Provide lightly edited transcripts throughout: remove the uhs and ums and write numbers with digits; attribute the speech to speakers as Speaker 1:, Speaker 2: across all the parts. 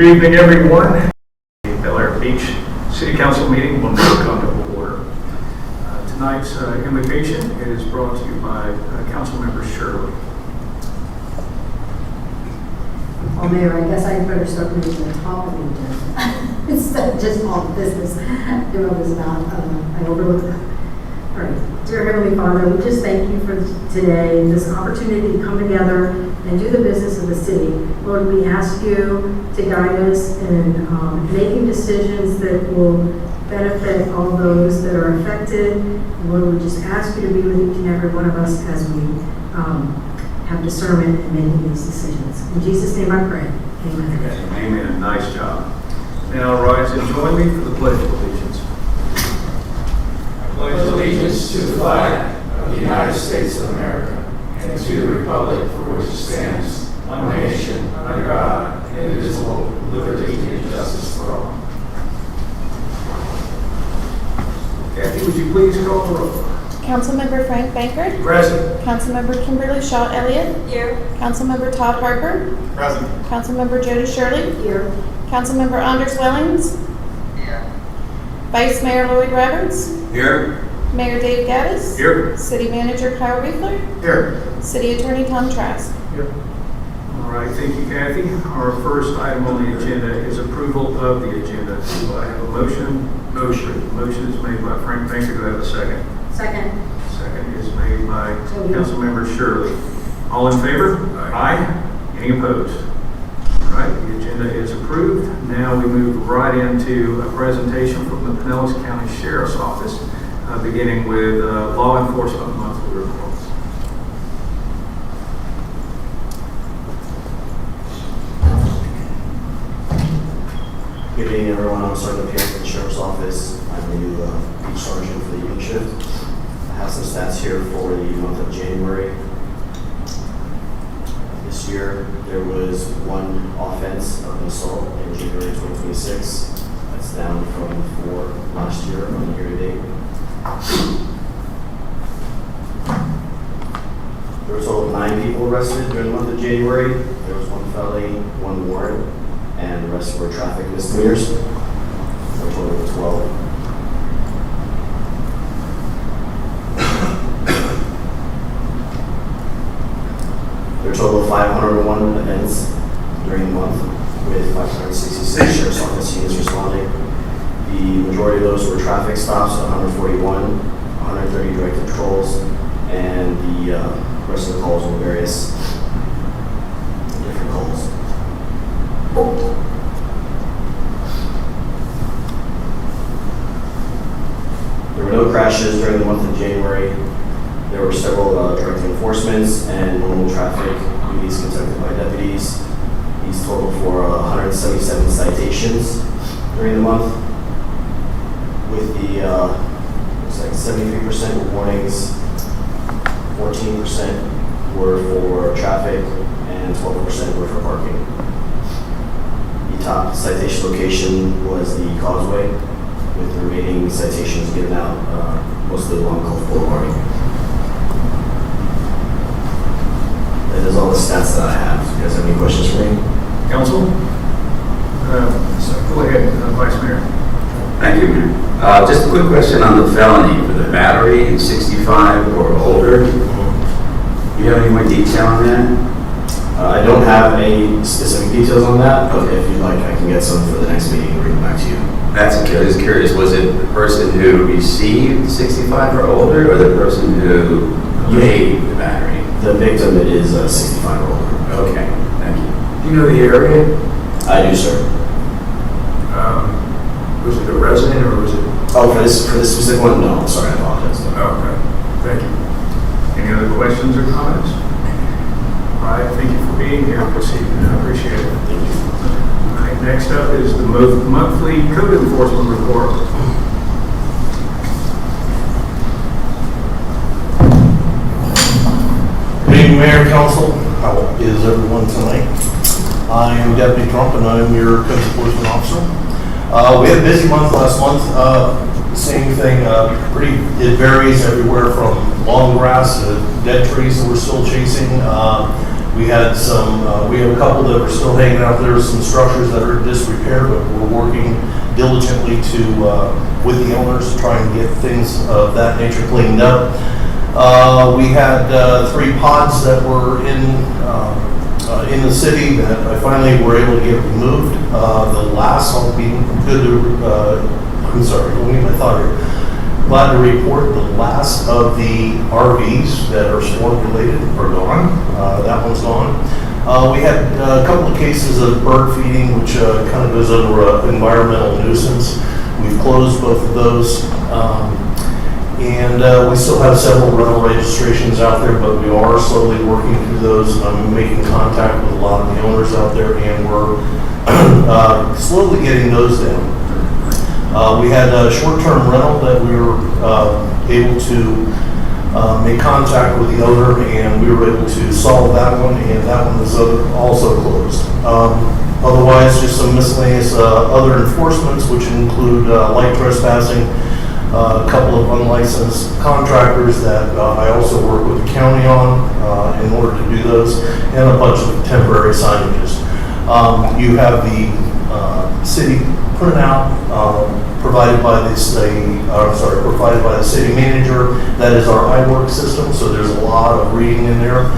Speaker 1: Good evening, everyone. The Bel Air Beach City Council meeting will now come to order. Tonight's invocation is brought to you by Councilmember Shirley.
Speaker 2: Well, Mayor, I guess I better start moving the top of the agenda instead of just all the business. I was not, I overlooked that. All right, dear Heavenly Father, we just thank you for today and this opportunity to come together and do the business of the city. Lord, we ask you to guide us in making decisions that will benefit all those that are affected. And Lord, we just ask you to be with each and every one of us as we have discernment in making these decisions. In Jesus' name I pray. Amen.
Speaker 1: Amen. Nice job. Now rise and join me for the Pledge of Allegiance.
Speaker 3: I pledge allegiance to the flag of the United States of America and to the republic for which it stands, one nation, under God, indivisible, with liberty and justice for all.
Speaker 1: Kathy, would you please call the roll?
Speaker 4: Councilmember Frank Bankert.
Speaker 1: Present.
Speaker 4: Councilmember Kimberly Shaw Elliott.
Speaker 5: Here.
Speaker 4: Councilmember Todd Harper.
Speaker 1: Present.
Speaker 4: Councilmember Jody Shirley.
Speaker 2: Here.
Speaker 4: Councilmember Anders Wellings.
Speaker 5: Here.
Speaker 4: Vice Mayor Lloyd Roberts.
Speaker 1: Here.
Speaker 4: Mayor Dave Gaddis.
Speaker 1: Here.
Speaker 4: City Manager Kyle Riefler.
Speaker 1: Here.
Speaker 4: City Attorney Tom Trask.
Speaker 1: Here. All right, thank you, Kathy. Our first item on the agenda is approval of the agenda. Do I have a motion? Motion. Motion is made by Frank Banker. Do I have a second?
Speaker 2: Second.
Speaker 1: Second is made by
Speaker 2: Jody.
Speaker 1: Councilmember Shirley. All in favor? Aye. Any opposed? All right, the agenda is approved. Now we move right into a presentation from the Pinellas County Sheriff's Office, beginning with Law Enforcement Monthly Reports.
Speaker 6: Good evening, everyone. I'm starting up here from the Sheriff's Office. I'm the new beach sergeant for the evening shift. I have some stats here for the month of January. This year, there was one offense of an assault in January 2026. That's down from 4 last year on the year-to-date. There was a total of 9 people arrested during the month of January. There was 1 felony, 1 warrant, and the rest were traffic misdemeanors, for a total of 12. There were a total of 501 events during the month, with 566 Sheriff's Office units responding. The majority of those were traffic stops, 141, 130 direct controls, and the rest of the calls were various different calls. There were no crashes during the month of January. There were several direct enforcements and normal traffic duties conducted by deputies. These totaled for 177 citations during the month, with the looks like 73% were warnings, 14% were for traffic, and 12% were for parking. The top citation location was the Causeway, with the remaining citations given out mostly along Gulf Boulevard. That is all the stats that I have. Do you guys have any questions for me?
Speaker 1: Council? Go ahead, Vice Mayor.
Speaker 7: Thank you, Mayor. Just a quick question on the felony for the battery in 65 or older. Do you have any more detail on that?
Speaker 6: I don't have any specific details on that, but if you'd like, I can get some for the next meeting and bring it back to you.
Speaker 7: That's okay. Just curious. Was it the person who received 65 or older, or the person who made the battery?
Speaker 6: The victim is 65 or older.
Speaker 7: Okay. Thank you.
Speaker 3: Do you know the area?
Speaker 6: I do, sir.
Speaker 3: Was it a resident or was it?
Speaker 6: Oh, for this specific one? No, I'm sorry, I apologize.
Speaker 3: Okay, thank you.
Speaker 1: Any other questions or comments? All right, thank you for being here this evening. I appreciate it.
Speaker 6: Thank you.
Speaker 1: All right, next up is the monthly code enforcement report.
Speaker 8: Good evening, Mayor, Council. How is everyone tonight? I am Deputy Trump, and I'm your code enforcement officer. We had a busy month last month. Same thing. It varies everywhere from long grass to dead trees that we're still chasing. We had we have a couple that are still hanging out there, some structures that are in disrepair, but we're working diligently with the owners to try and get things of that nature cleaned up. We had 3 pods that were in the city that I finally were able to get removed. The last, I'll be good to, I'm sorry, let me get my thought here. Glad to report the last of the RVs that are storm related are gone. That one's gone. We had a couple of cases of bird feeding, which kind of goes under environmental nuisance. We've closed both of those. And we still have several rental registrations out there, but we are slowly working through those. I'm making contact with a lot of the owners out there, and we're slowly getting those down. We had a short-term rental that we were able to make contact with the owner, and we were able to solve that one, and that one is also closed. Otherwise, just some miscellaneous other enforcements, which include light trespassing, a couple of unlicensed contractors that I also work with the county on in order to do those, and a bunch of temporary signages. You have the city printout provided by the city manager. That is our iWork system, so there's a lot of reading in there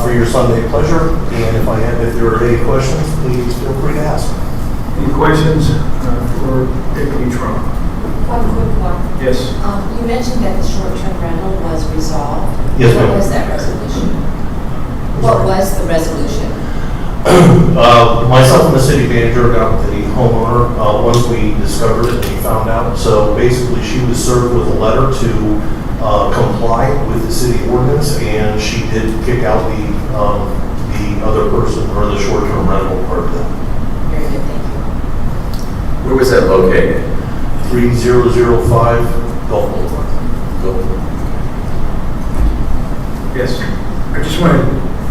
Speaker 8: for your Sunday pleasure. And if there are any questions, please feel free to ask.
Speaker 1: Any questions for Deputy Trump?
Speaker 5: One quick one.
Speaker 1: Yes.
Speaker 5: You mentioned that the short-term rental was resolved.
Speaker 8: Yes, ma'am.
Speaker 5: What was that resolution? What was the resolution?
Speaker 8: Myself and the city manager got the homeowner once we discovered it and we found out. So basically, she was served with a letter to comply with the city ordinance, and she did kick out the other person or the short-term rental part of that.
Speaker 5: Very good, thank you.
Speaker 7: Where was that located?
Speaker 8: 3005 Gulf Boulevard.
Speaker 1: Yes.
Speaker 9: I just want to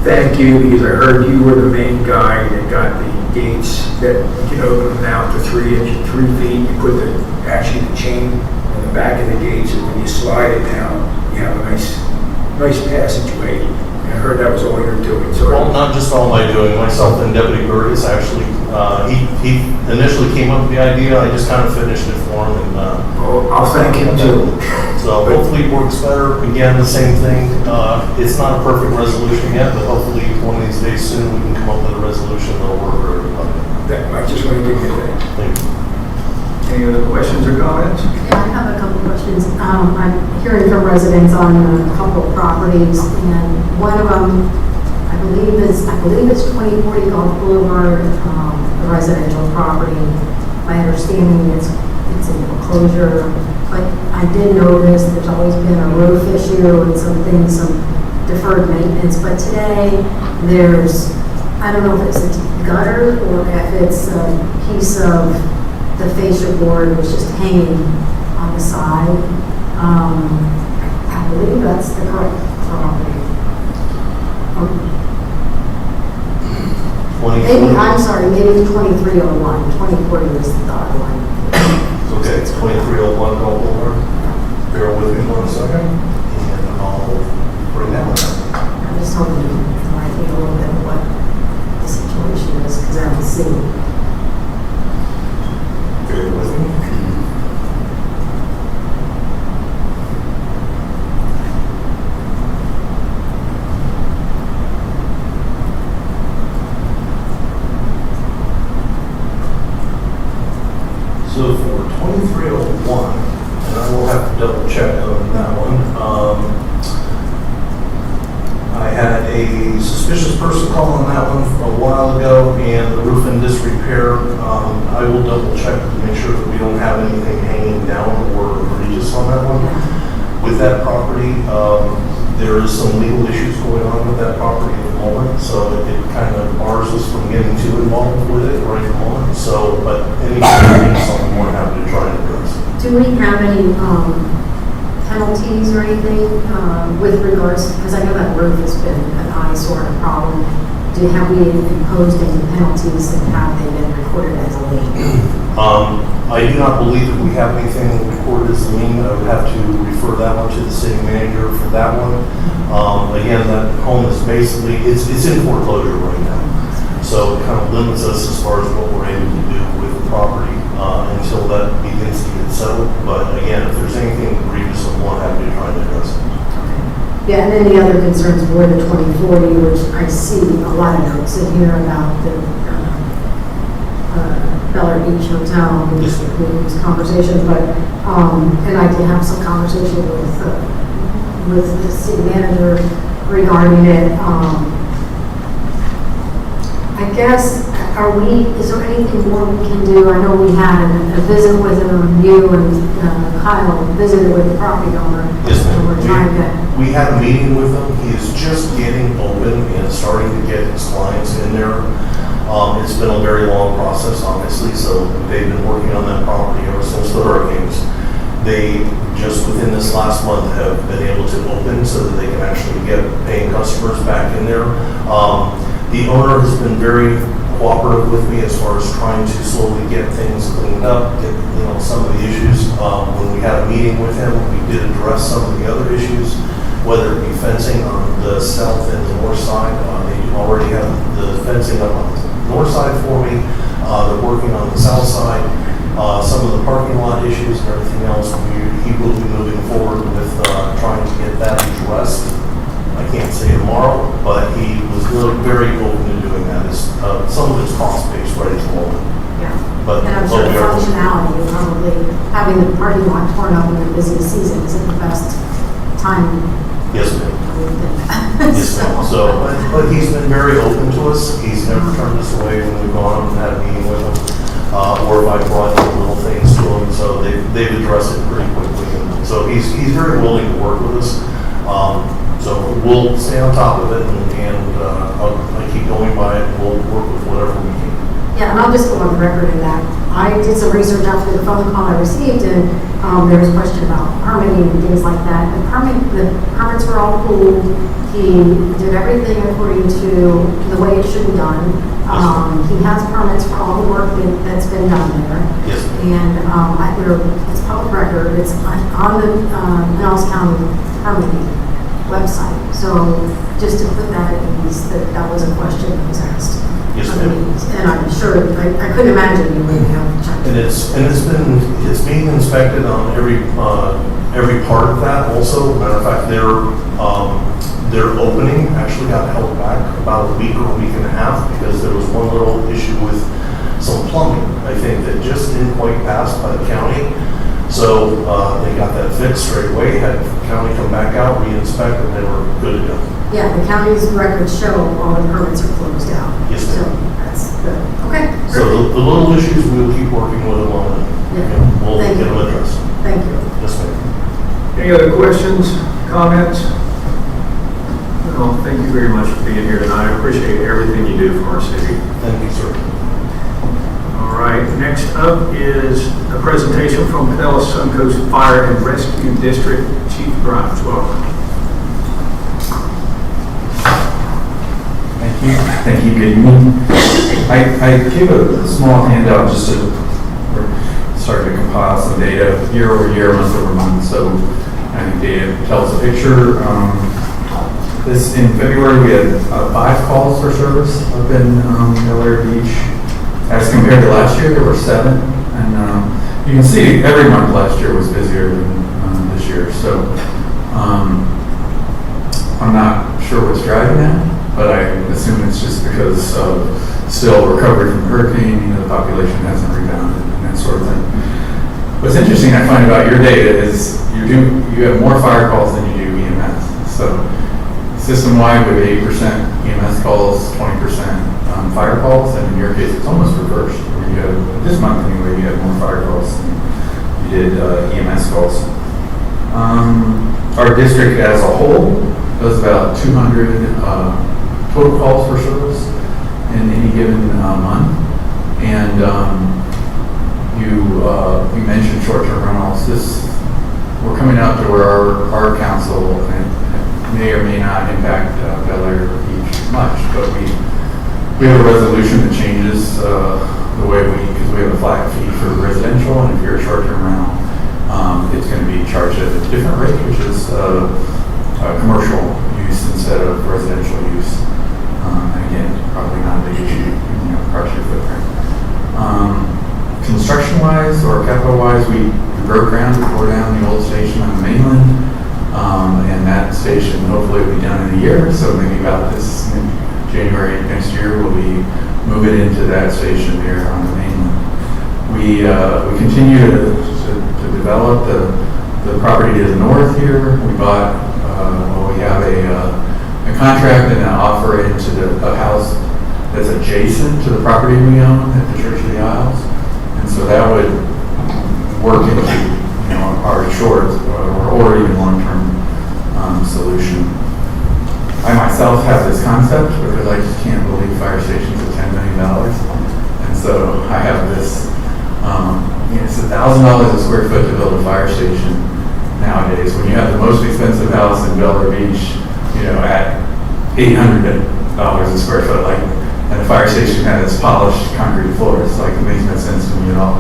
Speaker 9: thank you because I heard you were the main guy that got the gates that you can open them out to 3 feet. You put the chain in the back of the gates, and when you slide it down, you have a nice passageway. And I heard that was all you're doing. So
Speaker 8: Well, not just all my doing. Myself and Deputy Burgess actually, he initially came up with the idea. I just kind of finished it for him, and
Speaker 9: I'll thank him too.
Speaker 8: so hopefully it works better. Again, the same thing. It's not a perfect resolution yet, but hopefully one of these days soon we can come up with a resolution that'll work for everybody.
Speaker 9: I just want to give you that.
Speaker 8: Thank you.
Speaker 1: Any other questions or comments?
Speaker 2: Yeah, I have a couple questions. I'm hearing from residents on a couple of properties, and one of them, I believe it's 2040 Gulf Boulevard, a residential property. My understanding is it's in foreclosure, but I did notice there's always been a roof issue and some deferred maintenance. But today there's, I don't know if it's a gutter or if it's a piece of the fascia board was just hanging on the side. I believe that's the correct property. Maybe 2301. 2040 was the other one.
Speaker 8: Okay, it's 2301 Gulf Boulevard. Bear with me 1 second, and I'll bring that one up.
Speaker 2: I'm just hoping you might be a little bit of what the situation is, because I haven't seen it.
Speaker 8: Bear with me. So for 2301, and I will have to double check on that one. I had a suspicious person call on that one a while ago, and the roof in disrepair. I will double check to make sure that we don't have anything hanging down or egregious on that one. With that property, there is some legal issues going on with that property at the moment, so it kind of bars us from getting too involved with it right at the moment. So, but anything is something we're happy to try and address.
Speaker 2: Do we have any penalties or anything with regards, because I know that roof has been an eyesore and a problem. have we imposed any penalties and have they been recorded as a lien?
Speaker 8: I do not believe that we have anything recorded as a lien. I would have to refer that one to the city manager for that one. Again, that home is basically, it's in foreclosure right now. So it kind of limits us as far as what we're able to do with the property until that begins to get settled. But again, if there's anything egregious, I'm more happy to try and address it.
Speaker 2: Yeah, and then the other concerns were the 2040, which I see a lot of notes in here about the Bel Air Beach Hotel, which conversations, but, and I did have some conversation with the city manager regarding it. I guess, is there anything more we can do? I know we had a visit with him, you and Kyle visited with the property owner.
Speaker 8: Yes, ma'am.
Speaker 2: And we're trying to,
Speaker 8: We had a meeting with him. He is just getting open and starting to get his clients in there. It's been a very long process, obviously, so they've been working on that property ever since the hurricanes. They just within this last month have been able to open so that they can actually get paying customers back in there. The owner has been very cooperative with me as far as trying to slowly get things cleaned up, get some of the issues. When we had a meeting with him, we did address some of the other issues, whether it be fencing on the south and the north side. They already have the fencing up on the north side for me. They're working on the south side. Some of the parking lot issues and everything else, he will be moving forward with trying to get that addressed. I can't say tomorrow, but he was really very open to doing that. Some of it's cost-based right at the moment.
Speaker 2: yeah.
Speaker 8: But
Speaker 2: And I'm sure the functionality, probably having the parking lot torn up in the busiest season isn't the best time.
Speaker 8: Yes, ma'am.
Speaker 2: I would think.
Speaker 8: Yes, ma'am. So, but he's been very open to us. He's never turned us away when we've gone and had a meeting with him. Or if I brought little things to him, so they've addressed it pretty quickly. And so he's very willing to work with us. So we'll stay on top of it, and I keep going by it. We'll work with whatever we can.
Speaker 2: Yeah, and I'll just go on the record in that. I did some research after the phone call I received, and there was a question about permitting and things like that. The permits were all cool. He did everything according to the way it should be done. He has permits for all the work that's been done there.
Speaker 8: Yes.
Speaker 2: And it's public record. It's on the Pinellas County permitting website. So just to put that at ease, that was a question that was asked.
Speaker 8: Yes, ma'am.
Speaker 2: And I'm sure, I couldn't imagine you wouldn't have checked.
Speaker 8: And it's being inspected on every part of that also. Matter of fact, their opening actually got held back about a week or a week and a half because there was one little issue with some plumbing, I think, that just didn't quite pass by the county. So they got that fixed straight away, had the county come back out, re-inspect, and they were good to go.
Speaker 2: Yeah, the county's records show all the permits are closed out.
Speaker 8: Yes,
Speaker 2: So
Speaker 8: ma'am.
Speaker 2: that's good. Okay.
Speaker 8: So the little issues, we'll keep working with them on, and
Speaker 2: Yeah.
Speaker 8: we'll
Speaker 2: Thank
Speaker 8: get
Speaker 2: you.
Speaker 8: them addressed.
Speaker 2: Thank you.
Speaker 8: Yes, ma'am.
Speaker 1: Any other questions, comments? Well, thank you very much for being here tonight. I appreciate everything you do for our city.
Speaker 8: Thank you, sir.
Speaker 1: All right, next up is a presentation from Pinellas Suncoast Fire and Rescue District. Chief Grimes, welcome.
Speaker 10: Thank you. Thank you. Good evening. I gave a small handout just to start to compile some data year over year, month over month. So I think data tells a picture. In February, we had 5 calls for service up in Bel Air Beach. As compared to last year, there were 7. And you can see every month last year was busier than this year. So I'm not sure what's driving that, but I assume it's just because of still recovery from hurricane, the population hasn't rebounded and that sort of thing. What's interesting I find about your data is you have more fire calls than you do EMS. So system-wide, we have 80% EMS calls, 20% fire calls, and in your case, it's almost reversed. Where you have, this month anyway, you had more fire calls than you did EMS calls. Our district as a whole does about 200 total calls for service in any given month. And you mentioned short-term rentals. We're coming out to where our council may or may not impact Bel Air Beach much, but We have a resolution that changes the way because we have a flat fee for residential, and if you're a short-term rental, it's going to be charged at a different rate, which is commercial use instead of residential use. And again, probably not a big issue, across your footprint. Construction-wise or capital-wise, we broke ground, we tore down the old station on the mainland, and that station hopefully will be done in a year. So maybe about this January next year, we'll be moving into that station there on the mainland. We continue to develop the property to the north here. We bought, we have a contract and an offer into a house that's adjacent to the property we own at the Church of the Isles. And so that would work into our short or even long-term solution. I myself have this concept because I just can't believe fire stations are $10 million. And so I have this, it's $1,000 a square foot to build a fire station nowadays. When you have the most expensive house in Bel Air Beach, at $800 a square foot, and the fire station has polished concrete floors, it makes no sense to me at all.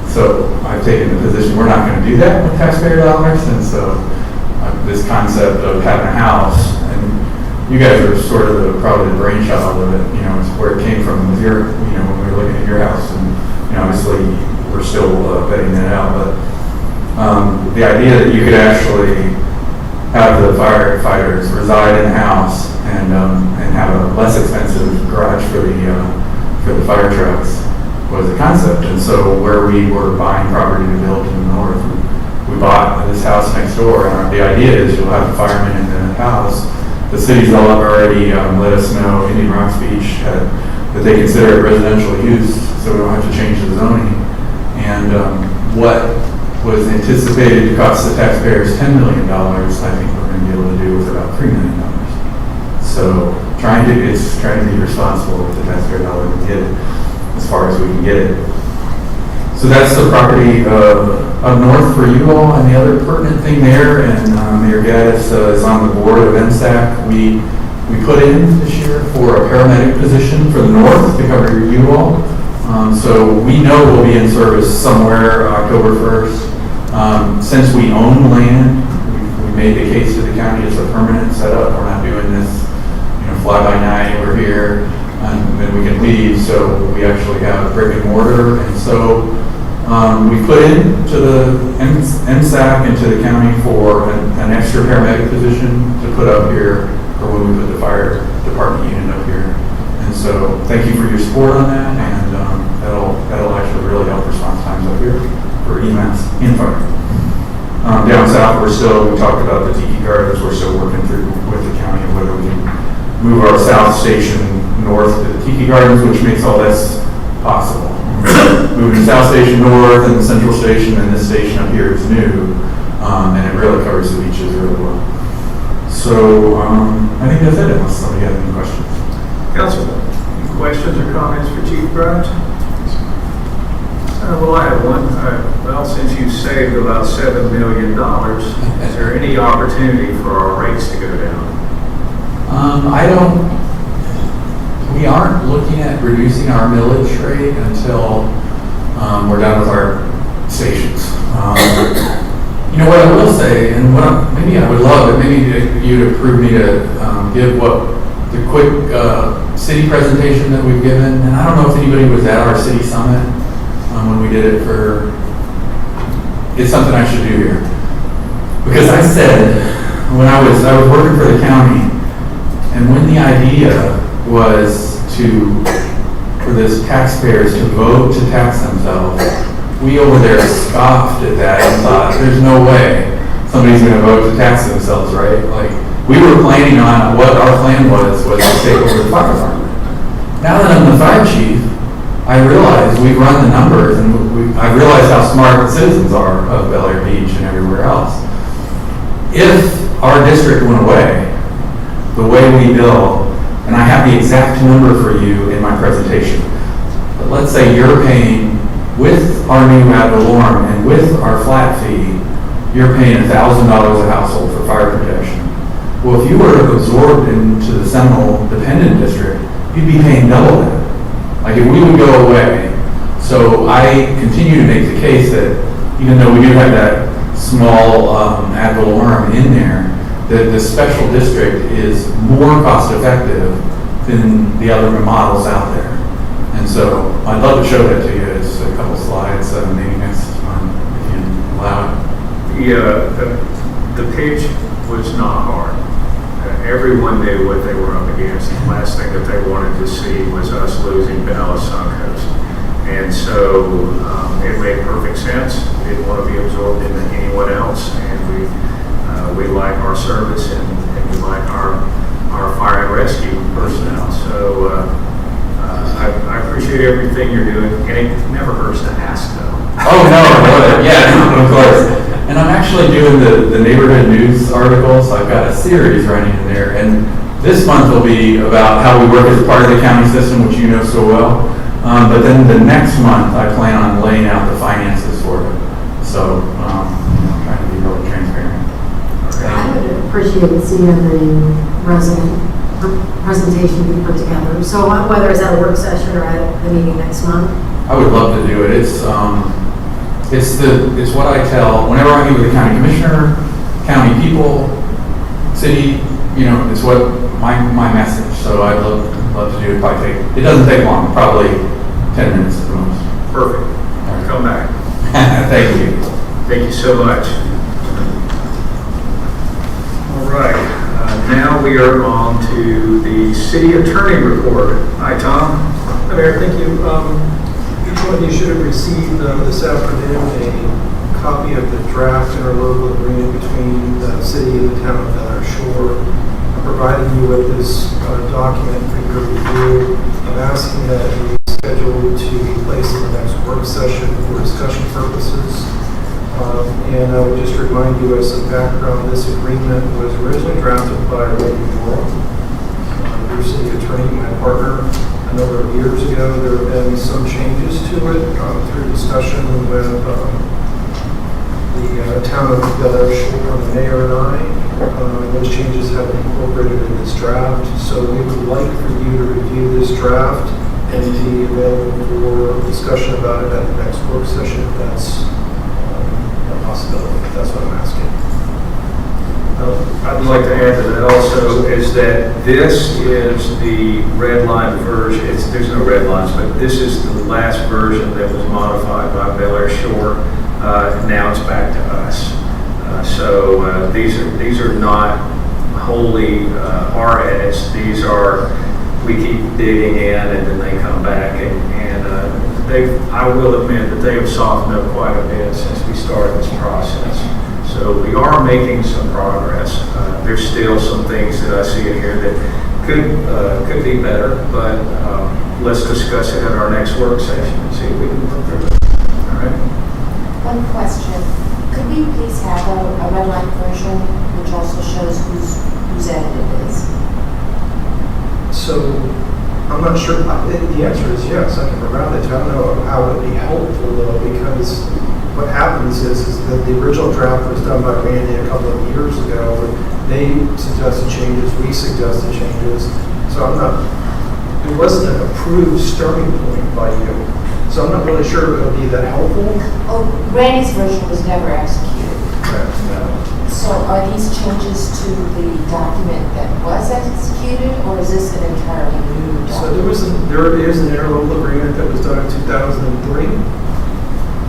Speaker 10: So I've taken the position we're not going to do that with taxpayer dollars, and so this concept of having a house, and you guys are sort of probably the brainchild of it, it's where it came from with your, when we were looking at your house, and obviously we're still vetting that out, but the idea that you could actually have the firefighters reside in the house and have a less expensive garage for the fire trucks was a concept. And so where we were buying property to build to the north, we bought this house next door, and the idea is you'll have a fireman in the house. The city's already let us know, Indian Rocks Beach, that they consider it residential use, so we don't have to change the zoning. And what was anticipated to cost the taxpayers $10 million, I think we're going to be able to do with about $3 million. So it's trying to be responsible with the taxpayer dollar to get it as far as we can get it. So that's the property up north for you all. And the other pertinent thing there, and Mayor Gaddis is on the board of MSAC, we put in this year for a paramedic position for the north to cover you all. So we know we'll be in service somewhere October 1st. Since we own land, we made the case to the county it's a permanent setup. We're not doing this, fly by night. We're here, and then we can leave. So we actually have brick and mortar, and so we put in to the MSAC and to the county for an extra paramedic position to put up here for when we put the fire department unit up here. And so thank you for your support on that, and that'll actually really help response times up here for EMS and fire. Down south, we talked about the Tiki Gardens. We're still working through with the county of whether we can move our south station north to the Tiki Gardens, which makes all this possible. Moving the south station north and the central station and this station up here is new, and it really covers the beaches really well. So I think that's it, unless somebody has any questions.
Speaker 1: Councilman, any questions or comments for Chief Grimes? Well, I have one. Well, since you saved about $7 million, is there any opportunity for our rates to go down?
Speaker 10: We aren't looking at reducing our millage rate until we're done with our stations. What I will say, and maybe I would love it, maybe you'd approve me to give the quick city presentation that we've given. And I don't know if anybody was at our city summit when we did it it's something I should do here. Because I said, when I was working for the county, and when the idea was for this taxpayers to vote to tax themselves, we over there scoffed at that and thought, there's no way somebody's going to vote to tax themselves, right? We were planning on, what our plan was to take over the fire department. Now that I'm the fire chief, I realize we've run the numbers, and I realize how smart the citizens are of Bel Air Beach and everywhere else. If our district went away, the way we bill, and I have the exact number for you in my presentation, but let's say you're paying, with our new ad valorem and with our flat fee, you're paying $1,000 a household for fire protection. Well, if you were absorbed into the Seminole Dependent District, you'd be paying double that. Like if we would go away. So I continue to make the case that even though we do have that small ad valorem in there, that the special district is more cost effective than the other models out there. And so I'd love to show that to you. It's a couple slides, maybe next month if you allow it.
Speaker 1: The pitch was not hard. Everyone knew what they were up against. The last thing that they wanted to see was us losing Pinellas Suncoast. And so it made perfect sense. We didn't want to be absorbed into anyone else. And we like our service and we like our fire and rescue personnel. So I appreciate everything you're doing. And it never hurts to ask, though.
Speaker 10: Oh, no, yeah, of course. And I'm actually doing the neighborhood news articles. I've got a series running in there. And this month will be about how we work as a part of the county system, which you know so well. But then the next month, I plan on laying out the finances for it. So, trying to be really transparent.
Speaker 2: I would appreciate seeing the presentation you put together. So whether it's at a work session or at the meeting next month.
Speaker 10: I would love to do it. It's what I tell whenever I meet with the county commissioner, county people, city. It's what my message. So I'd love to do it. It doesn't take long. Probably 10 minutes at the most.
Speaker 1: Perfect. I'll come back.
Speaker 10: Thank you.
Speaker 1: Thank you so much. All right. Now we are on to the city attorney report. Hi, Tom.
Speaker 11: Hi, Mayor. Thank you. Each one of you should have received this afternoon a copy of the draft interlocal agreement between the city and the town of Bel Air Shore. I'm providing you with this document for your review. I'm asking that it be scheduled to be placed in the next work session for discussion purposes. And I would just remind you as some background, this agreement was originally drafted by Randy Moore, your city attorney, my partner, a number of years ago. There have been some changes to it through discussion with the town of Bel Air Shore, the mayor and I. Those changes have been incorporated in this draft. So we would like for you to review this draft and be available for discussion about it at the next work session if that's a possibility. That's what I'm asking.
Speaker 1: I'd like to add to that also is that this is the red line version. There's no red lines, but this is the last version that was modified by Bel Air Shore. Now it's back to us. So these are not wholly our edits. These are, we keep digging in and then they come back and I will admit that they have softened up quite a bit since we started this process. So we are making some progress. There's still some things that I see in here that could be better, but let's discuss it at our next work session and see if we can work through it. All right.
Speaker 5: One question. Could we please have a red line version which also shows whose edit it is?
Speaker 11: So I'm not sure. The answer is yes. I can provide it. I don't know how it would be helpful though, because what happens is that the original draft was done by Randy a couple of years ago. They suggested changes. We suggested changes. So it wasn't an approved starting point by you. So I'm not really sure it would be that helpful.
Speaker 5: Oh, Randy's version was never executed.
Speaker 11: Correct. No.
Speaker 5: So are these changes to the document that was executed, or is this an entirely new document?
Speaker 11: So there is an interlocal agreement that was done in 2003.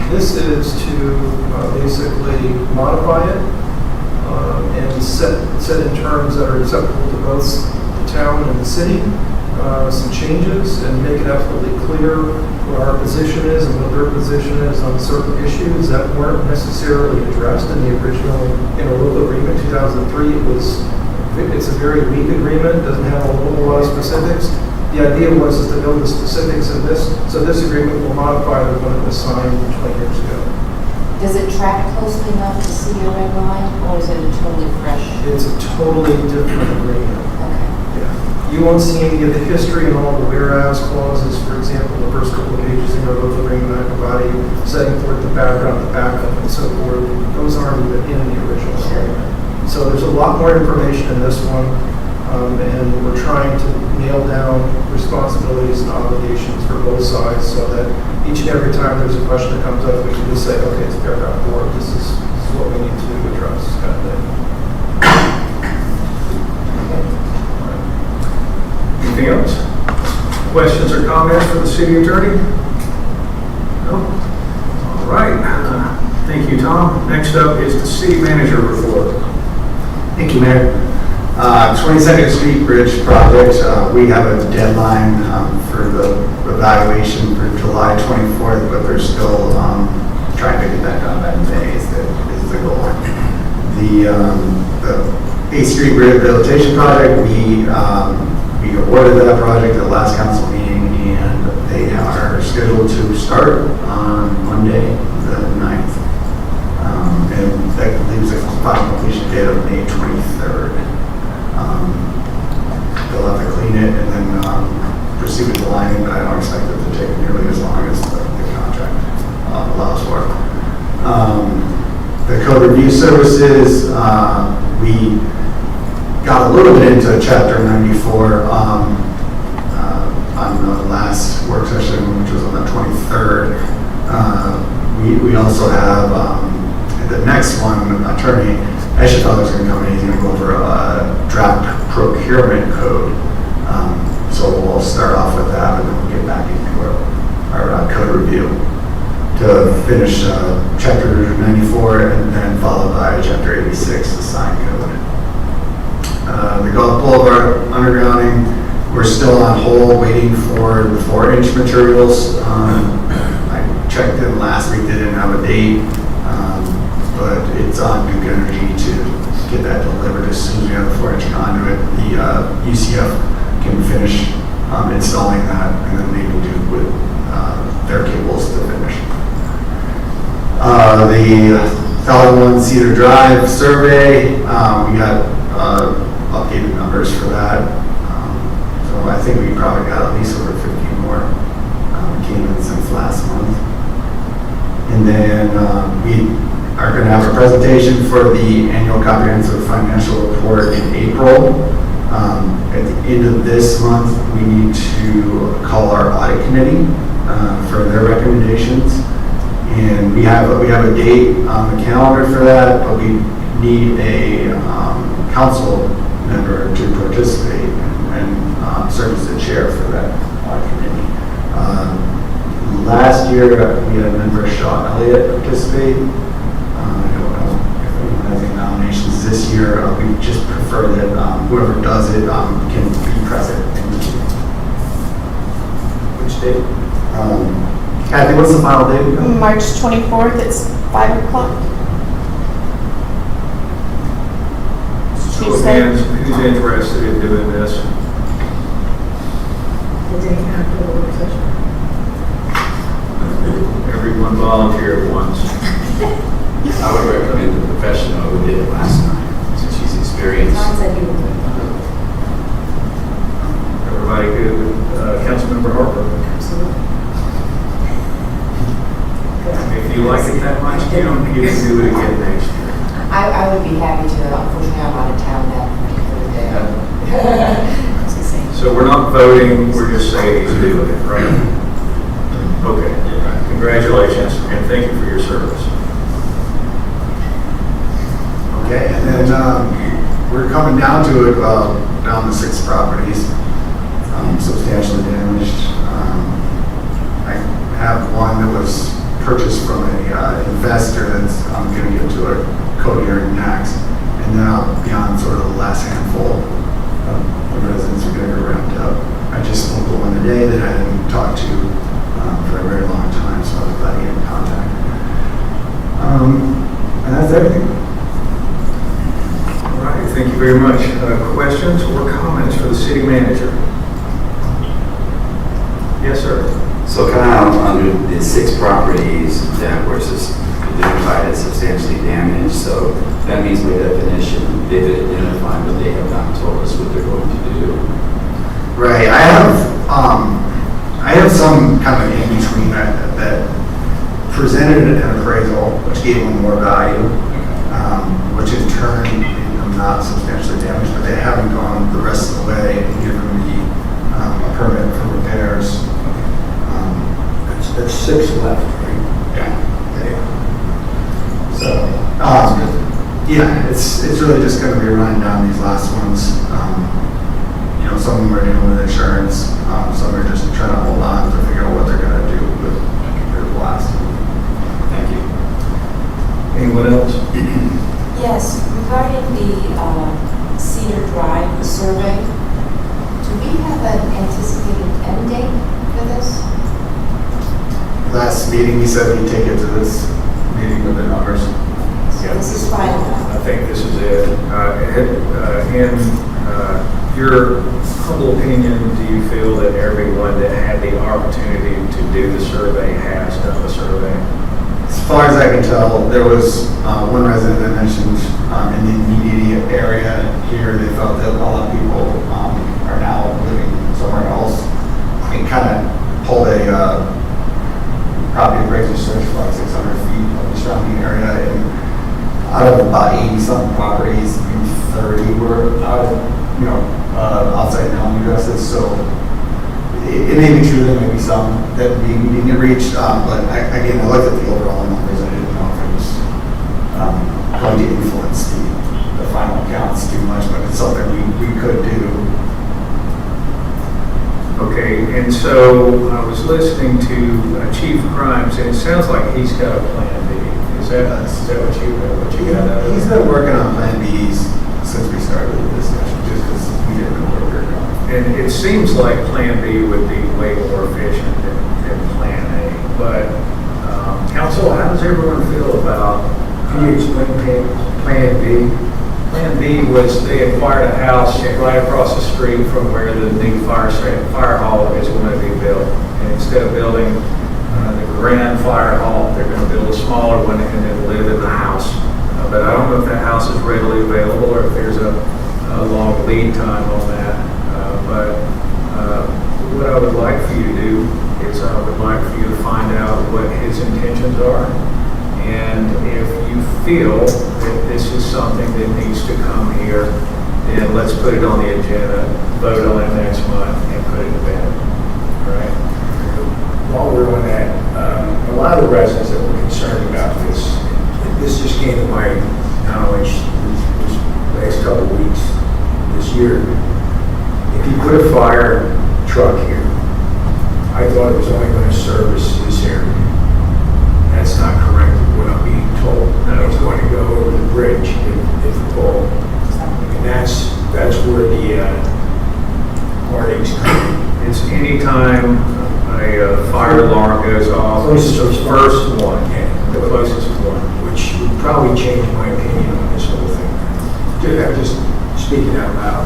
Speaker 11: This is to basically modify it and set in terms that are acceptable to both the town and the city. Some changes and make it absolutely clear what our position is and what their position is on certain issues that weren't necessarily addressed in the original interlocal agreement 2003. It's a very weak agreement, doesn't have a whole lot of specifics. The idea was to build the specifics of this, so this agreement will modify the one that was signed 20 years ago.
Speaker 5: Does it track closely enough to see a red line, or is it a totally fresh?
Speaker 11: It's a totally different agreement.
Speaker 5: Okay.
Speaker 11: Yeah. You won't see any of the history and all the whereas clauses. For example, the first couple of pages in the local agreement I provided, setting forth the background, the backup, and so forth. Those aren't even in the original agreement. So there's a lot more information in this one. And we're trying to nail down responsibilities and obligations for both sides so that each and every time there's a question that comes up, we can just say, okay, it's paragraph 4, this is what we need to address, kind of thing.
Speaker 1: Anything else? Questions or comments for the city attorney? No? All right. Thank you, Tom. Next up is the city manager report.
Speaker 12: Thank you, Mayor. 22nd Street Bridge project, we have a deadline for the evaluation for July 24th, but they're still trying to get that done by May is the goal. The 8th Street Rehabilitation Project, we awarded that project at the last council meeting, and they are scheduled to start on Monday, the 9th. And that leaves a final completion date of May 23rd. They'll have to clean it and then proceed with the lining, but I don't expect it to take nearly as long as the contract allows for. The code review services, we got a little bit into Chapter 94 on the last work session, which was on the 23rd. We also have the next one, Attorney Eschenfelder is going to come in. He's going to go over a draft procurement code. So we'll start off with that, and then we'll get back into our code review to finish Chapter 94, and then followed by Chapter 86, the sign code. The Gulf Boulevard undergrounding, we're still on hold waiting for the 4-inch materials. I checked them last week, they didn't have a date, but it's on Duke Energy to get that delivered as soon as we have the 4-inch conduit. The UCF can finish installing that, and then they can do with their cables to finish. The Falcon 1 Cedar Drive survey, we got updated numbers for that. So I think we probably got at least over 50 more came in since last month. And then we are going to have a presentation for the annual comprehensive financial report in April. At the end of this month, we need to call our audit committee for their recommendations. And we have a date on the calendar for that, but we need a council member to participate and serve as the chair for that audit committee. Last year, we had a member, Sean Elliott, participate. I don't know if anyone has any nominations this year. We just prefer that whoever does it can be present.
Speaker 1: Which date?
Speaker 12: Kathy, what's the final date?
Speaker 4: March 24th, it's 5 o'clock.
Speaker 1: Show of hands, who's interested in doing this?
Speaker 2: The day after the work session.
Speaker 1: Everyone volunteer at once.
Speaker 7: I would recommend a professional who did it last night, since she's experienced.
Speaker 2: Tom said he would do it.
Speaker 1: Everybody good with Councilmember Harper?
Speaker 2: Absolutely.
Speaker 1: If you like it that much, Kim, you can do it again next year.
Speaker 5: I would be happy to. Unfortunately, I'm out of town that particular day. I was gonna say.
Speaker 1: So we're not voting, we're just saying he's doing it, right? Okay. Congratulations, and thank you for your service.
Speaker 12: Okay, and then we're coming down to it, down to 6 properties, substantially damaged. I have one that was purchased from an investor that's going to get to a code hearing next, and then I'll be on sort of the last handful of residents who are going to get wrapped up. I just spoke to one today that I didn't talk to for a very long time, so I was glad to get in contact. And that's everything.
Speaker 1: All right, thank you very much. Questions or comments for the city manager? Yes, sir.
Speaker 7: So kind of under the 6 properties that were identified as substantially damaged, so that means by definition, they've been identified, but they have not told us what they're going to do.
Speaker 12: Right, I have some kind of in between that presented an appraisal, which gave them more value, which in turn made them not substantially damaged, but they haven't gone the rest of the way and given me a permit for repairs.
Speaker 9: That's 6 left, right?
Speaker 12: So, yeah, it's really just going to be running down these last ones. You know, some of them are dealing with insurance, some are just trying to hold on to figure out what they're going to do with their blast.
Speaker 1: Thank you. Anyone else?
Speaker 5: Yes, regarding the Cedar Drive survey, do we have an anticipated end date for this?
Speaker 12: Last meeting, he said he'd take it to this meeting with the numbers.
Speaker 5: So this is final now.
Speaker 1: I think this is it. In your humble opinion, do you feel that everyone that had the opportunity to do the survey has done the survey?
Speaker 12: As far as I can tell, there was one resident that mentioned in the immediate area here, they felt that a lot of people are now living somewhere else. And kind of pulled a property appraiser search for like 600 feet of the surrounding area. And out of about 80-something properties, maybe 30 were outside town addresses. So it may be true, there may be some that we didn't get reached, but again, I looked at the overall numbers. I didn't know if it was going to influence the final counts too much, but it's something we could do.
Speaker 1: Okay, and so I was listening to Chief Crimes, and it sounds like he's got a plan B. Is that what you got out of it?
Speaker 12: He's been working on Plan Bs since we started the discussion, just because we didn't know where we were going.
Speaker 1: And it seems like Plan B would be way more efficient than Plan A. But, Council, how does everyone feel about?
Speaker 9: Can you explain
Speaker 1: Plan B? Plan B was they acquired a house right across the street from where the new fire hall is going to be built. And instead of building the grand fire hall, they're going to build a smaller one and then live in the house. But I don't know if that house is readily available or if there's a long lead time on that. But what I would like for you to do is I would like for you to find out what his intentions are. And if you feel that this is something that needs to come here, then let's put it on the agenda, vote on it next month, and put it to bed. All right?
Speaker 9: While we're on that, a lot of the residents that were concerned about this just came to my knowledge this last couple of weeks, this year. If you put a fire truck here, I thought it was only going to service this area. That's not correct, what I'm being told. No, it's going to go over the bridge if the pole. And that's where the warnings come.
Speaker 1: It's anytime a fire alarm goes off, it's the first one, the closest one.
Speaker 9: Which would probably change my opinion on this whole thing. I'm just speaking out loud.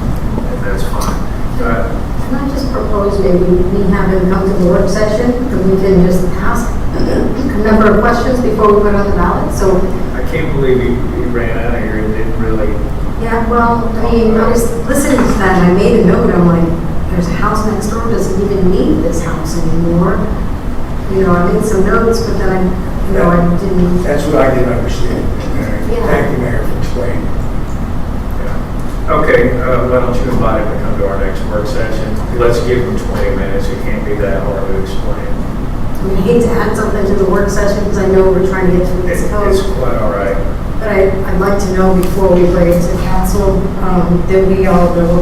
Speaker 1: And that's fine.
Speaker 2: Can I just propose maybe we have him come to the work session, and we can just ask a number of questions before we put on the ballot, so.
Speaker 1: I can't believe he ran out of here and didn't really.
Speaker 2: Yeah, well, I mean, I was listening to that, and I made a note, I'm like, there's a house next door, doesn't even need this house anymore. You know, I made some notes, but then I didn't.
Speaker 9: That's what I didn't understand.
Speaker 2: Yeah.
Speaker 9: Thank you, Mayor, for explaining.
Speaker 1: Okay, why don't you invite him to come to our next work session? Let's give him 20 minutes. It can't be that hard to explain.
Speaker 2: I mean, I hate to add something to the work session because I know we're trying to get through this code.
Speaker 1: It's quite all right.
Speaker 2: But I'd like to know before we bring it to the council that we all know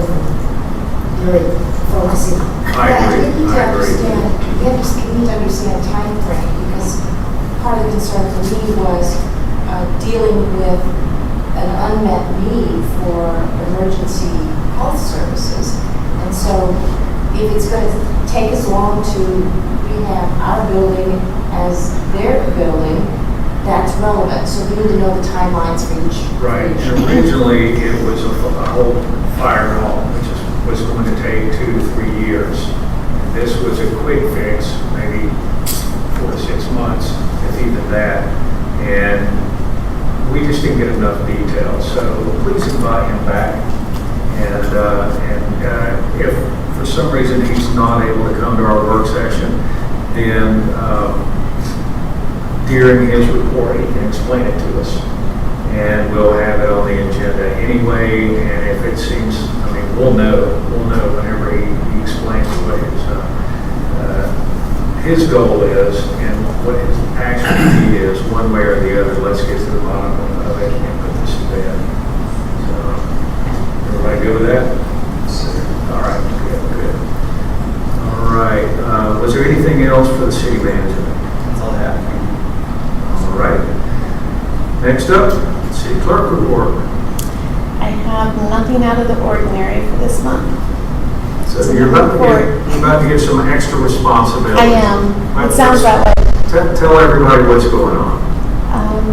Speaker 2: really focusing on.
Speaker 1: I agree.
Speaker 5: We need to
Speaker 1: I agree.
Speaker 5: need to understand time frame, because part of the concern for me was dealing with an unmet need for emergency health services. And so if it's going to take as long to rehab our building as their building, that's relevant. So we need to know the timelines for each.
Speaker 1: Right. And originally, it was a whole fire hall, which was going to take 2 to 3 years. And this was a quick fix, maybe 4 to 6 months, if even that. And we just didn't get enough detail. So please invite him back. And if for some reason he's not able to come to our work session, then during his report he can explain it to us. And we'll have it on the agenda anyway, and if it seems, I mean, we'll know whenever he explains what his goal is and what his actual need is, one way or the other. Let's get to the bottom of it and put this to bed. So, everybody good with that? All right, good. All right, was there anything else for the city manager?
Speaker 6: That's all I have.
Speaker 1: All right. Next up, city clerk report.
Speaker 4: I have nothing out of the ordinary for this month.
Speaker 1: So you're about to get some extra responsibility.
Speaker 4: I am. It sounds that way.
Speaker 1: Tell everybody what's going on.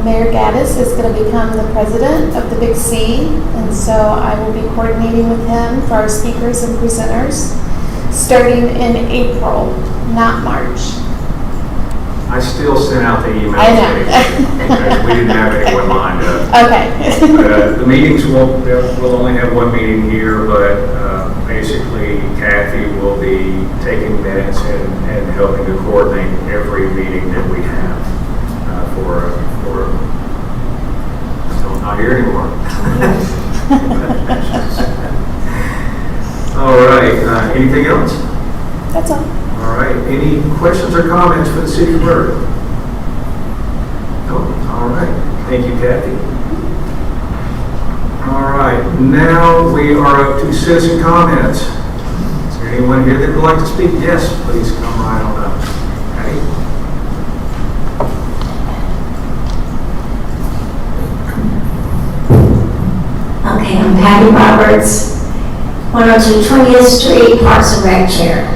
Speaker 4: Mayor Gaddis is going to become the president of the Big C, and so I will be coordinating with him for our speakers and presenters starting in April, not March.
Speaker 1: I still sent out the email.
Speaker 4: I know.
Speaker 1: Okay, we didn't have anyone lined up.
Speaker 4: Okay.
Speaker 1: The meetings we'll only have one meeting here, but basically Kathy will be taking minutes and helping to coordinate every meeting that we have for until I'm not here anymore. All right, anything else?
Speaker 4: That's all.
Speaker 1: All right, any questions or comments for the city clerk? No? All right, thank you, Kathy. All right, now we are up to citizen comments. Is there anyone here that would like to speak? Yes, please come right on up. Patty?
Speaker 13: Okay, I'm Patty Roberts, 102 20th Street, Parks and Rec Chair.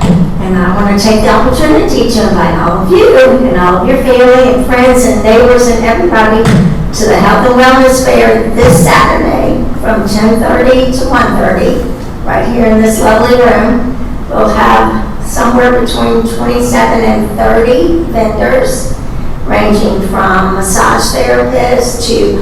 Speaker 13: And I want to take the opportunity to invite all of you and all of your family and friends and neighbors and everybody to the Health and Wellness Fair this Saturday from 10:30 to 1:30, right here in this lovely room. We'll have somewhere between 27 and 30 vendors, ranging from massage therapists to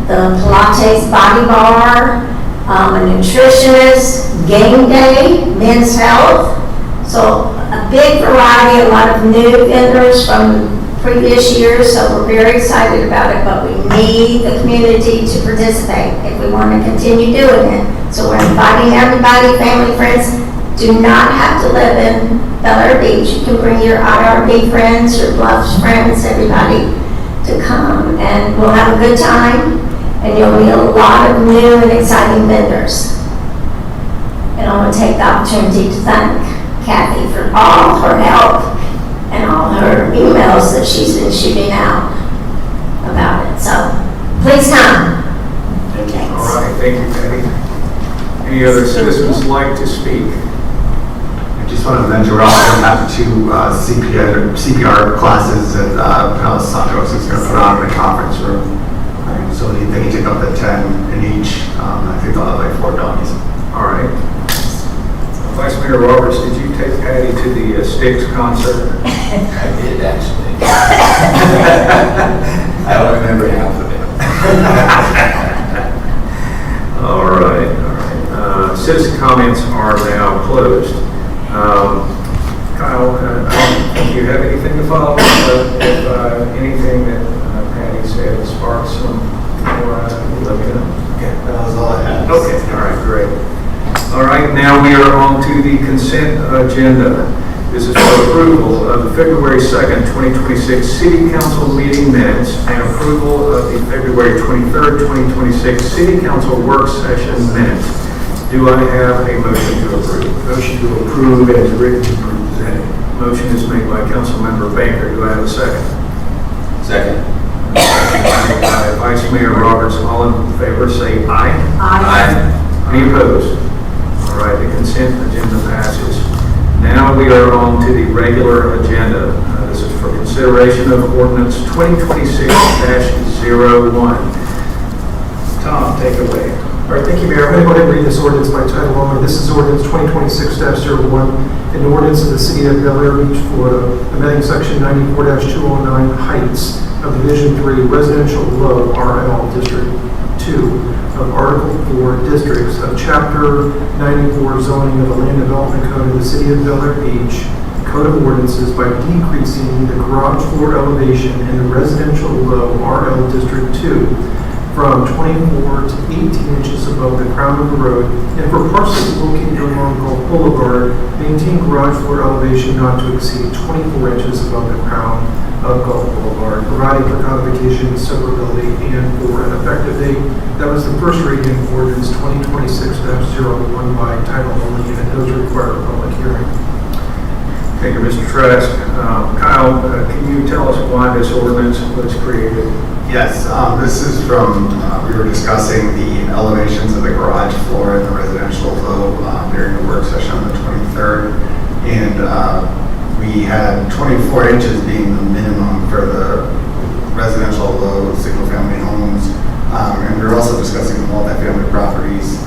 Speaker 13: the Pilates body bar, a nutritionist, game day, men's health. So a big variety, a lot of new vendors from previous years, so we're very excited about it, but we need the community to participate if we want to continue doing it. So we're inviting everybody, family, friends. Do not have to live in Bel Air Beach. You can bring your IRB friends, your Bluffs friends, everybody to come, and we'll have a good time, and you'll meet a lot of new and exciting vendors. And I want to take the opportunity to thank Kathy for all her help and all her emails that she's been shooting out about it. So please come. Thanks.
Speaker 1: All right, thank you, Patty. Any other citizens like to speak?
Speaker 12: I just want to mention we're also going to have two CPR classes at Pinellas Santos is going to put on in the conference room. So they can take up to 10 in each. I think they'll have like 4 doggies.
Speaker 1: All right. Vice Mayor Roberts, did you take Patty to the Styx concert?
Speaker 7: I did, actually. I don't remember half of it.
Speaker 1: All right. Citizen comments are now closed. Kyle, do you have anything to follow up if anything that Patty said sparks some more? Let me know.
Speaker 12: Okay, that was all I had.
Speaker 1: Okay, all right, great. All right, now we are on to the consent agenda. This is for approval of the February 2nd, 2026 City Council meeting minutes and approval of the February 23rd, 2026 City Council work session minutes. Do I have a motion to approve?
Speaker 9: Motion to approve as written and presented.
Speaker 1: Motion is made by Councilmember Baker. Do I have a second?
Speaker 7: Second.
Speaker 1: By Vice Mayor Roberts. All in favor say aye.
Speaker 7: Aye.
Speaker 1: Any opposed? All right, the consent agenda passes. Now we are on to the regular agenda. This is for consideration of ordinance 2026-01. Tom, take it away.
Speaker 11: All right, thank you, Mayor. I'm going to go ahead and read this ordinance by title only. This is ordinance 2026-01, an ordinance of the City of Bel Air Beach, Florida, amending section 94-209 Heights of Division 3 Residential Low RL District 2 of Article 4 Districts of Chapter 94 Zoning of the Land Development Code of the City of Bel Air Beach, Code of Ordinances, by decreasing the garage floor elevation in the Residential Low RL District 2 from 24 to 18 inches above the crown of the road, and for parcels located along Gulf Boulevard, maintain garage floor elevation not to exceed 24 inches above the crown of Gulf Boulevard, providing for codification, severability, and for an effective date. That was the first reading of ordinance 2026-01 by title only, and it does require a public hearing.
Speaker 1: Thank you, Mr. Trask. Kyle, can you tell us why this ordinance was created?
Speaker 12: Yes, this is from, we were discussing the elevations of the garage floor in the residential low during the work session on the 23rd. And we had 24 inches being the minimum for the residential low single-family homes. And we were also discussing the multifamily properties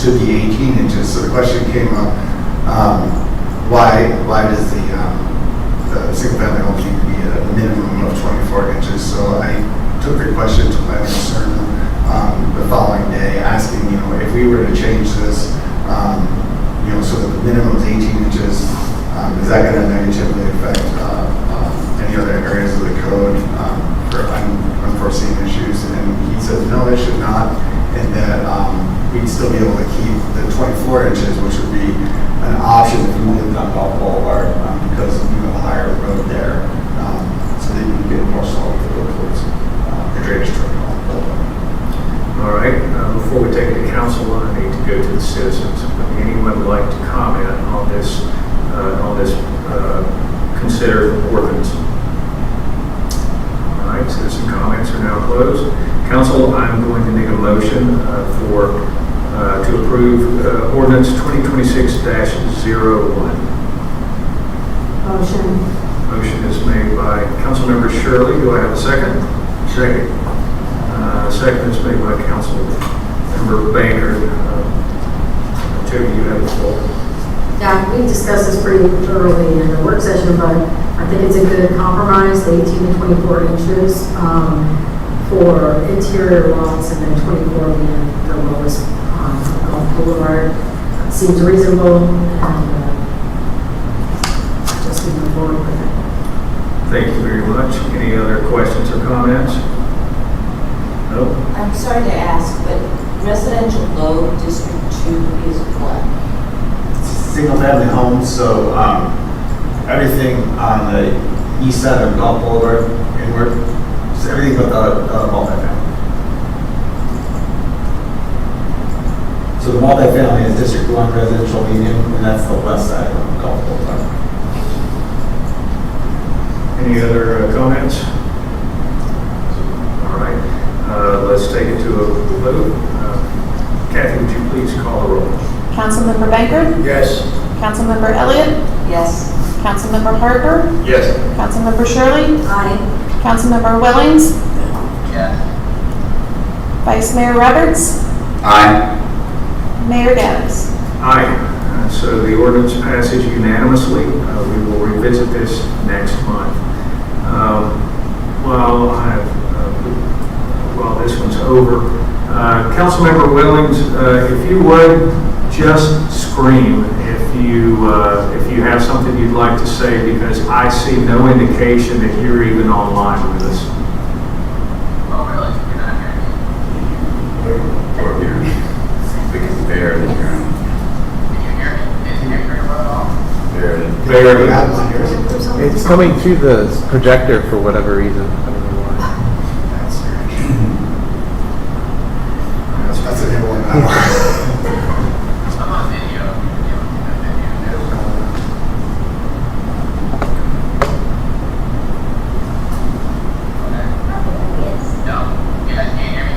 Speaker 12: to the 18 inches. So the question came up, why does the single-family homes need to be at a minimum of 24 inches? So I took the question to my concern the following day, asking, if we were to change this, so that the minimum is 18 inches, is that going to negatively affect any other areas of the code for unforeseen issues? And he says, no, it should not, and that we'd still be able to keep the 24 inches, which would be an option if you lived on Gulf Boulevard, because you have a higher road there, so that you can get more slope to go towards the drainage terminal.
Speaker 1: All right, before we take it to council, I need to go to the citizens. Would anyone like to comment on this considered ordinance? All right, citizen comments are now closed. Council, I'm going to need a motion to approve ordinance 2026-01.
Speaker 2: Motion.
Speaker 1: Motion is made by Councilmember Shirley. Do I have a second? Second. Second is made by Councilmember Banker. Jody, you have the floor.
Speaker 2: Yeah, we discussed this pretty thoroughly in the work session, but I think it's a good compromise, the 18 to 24 inches for interior lots, and then 24 being the lowest on Gulf Boulevard. Seems reasonable, and just move forward with it.
Speaker 1: Thank you very much. Any other questions or comments? No?
Speaker 5: I'm sorry to ask, but residential low district 2 is what?
Speaker 12: Single-family homes, so everything on the east side of Gulf Boulevard inward, so everything but the multifamily. So the multifamily is District 1 residential medium, and that's the west side of Gulf Boulevard.
Speaker 1: Any other comments? All right, let's take it to a vote. Kathy, would you please call the roll?
Speaker 4: Councilmember Banker?
Speaker 9: Yes.
Speaker 4: Councilmember Elliott?
Speaker 5: Yes.
Speaker 4: Councilmember Harper?
Speaker 1: Yes.
Speaker 4: Councilmember Shirley?
Speaker 5: Aye.
Speaker 4: Councilmember Willings?
Speaker 7: Yes.
Speaker 4: Vice Mayor Roberts?
Speaker 7: Aye.
Speaker 4: Mayor Gaddis?
Speaker 1: Aye. So the ordinance passes unanimously. We will revisit this next month. While this one's over, Councilmember Willings, if you would just scream if you have something you'd like to say, because I see no indication that you're even online with us.
Speaker 7: Oh, really? You're not hearing me? We can bear it here.
Speaker 1: Very good.
Speaker 14: It's coming through the projector for whatever reason. I don't know why.
Speaker 12: That's a new one.
Speaker 7: I'm on video. No, you guys can't hear me?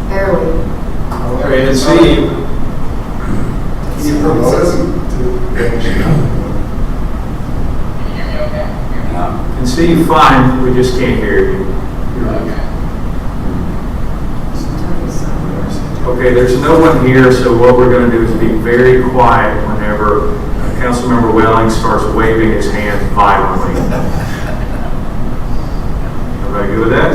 Speaker 2: Barely.
Speaker 1: Great to see you.
Speaker 12: Can you promote us to?
Speaker 1: Can see you fine, we just can't hear you. Okay, there's no one here, so what we're going to do is be very quiet whenever Councilmember Welling starts waving his hand violently. Everybody good with that?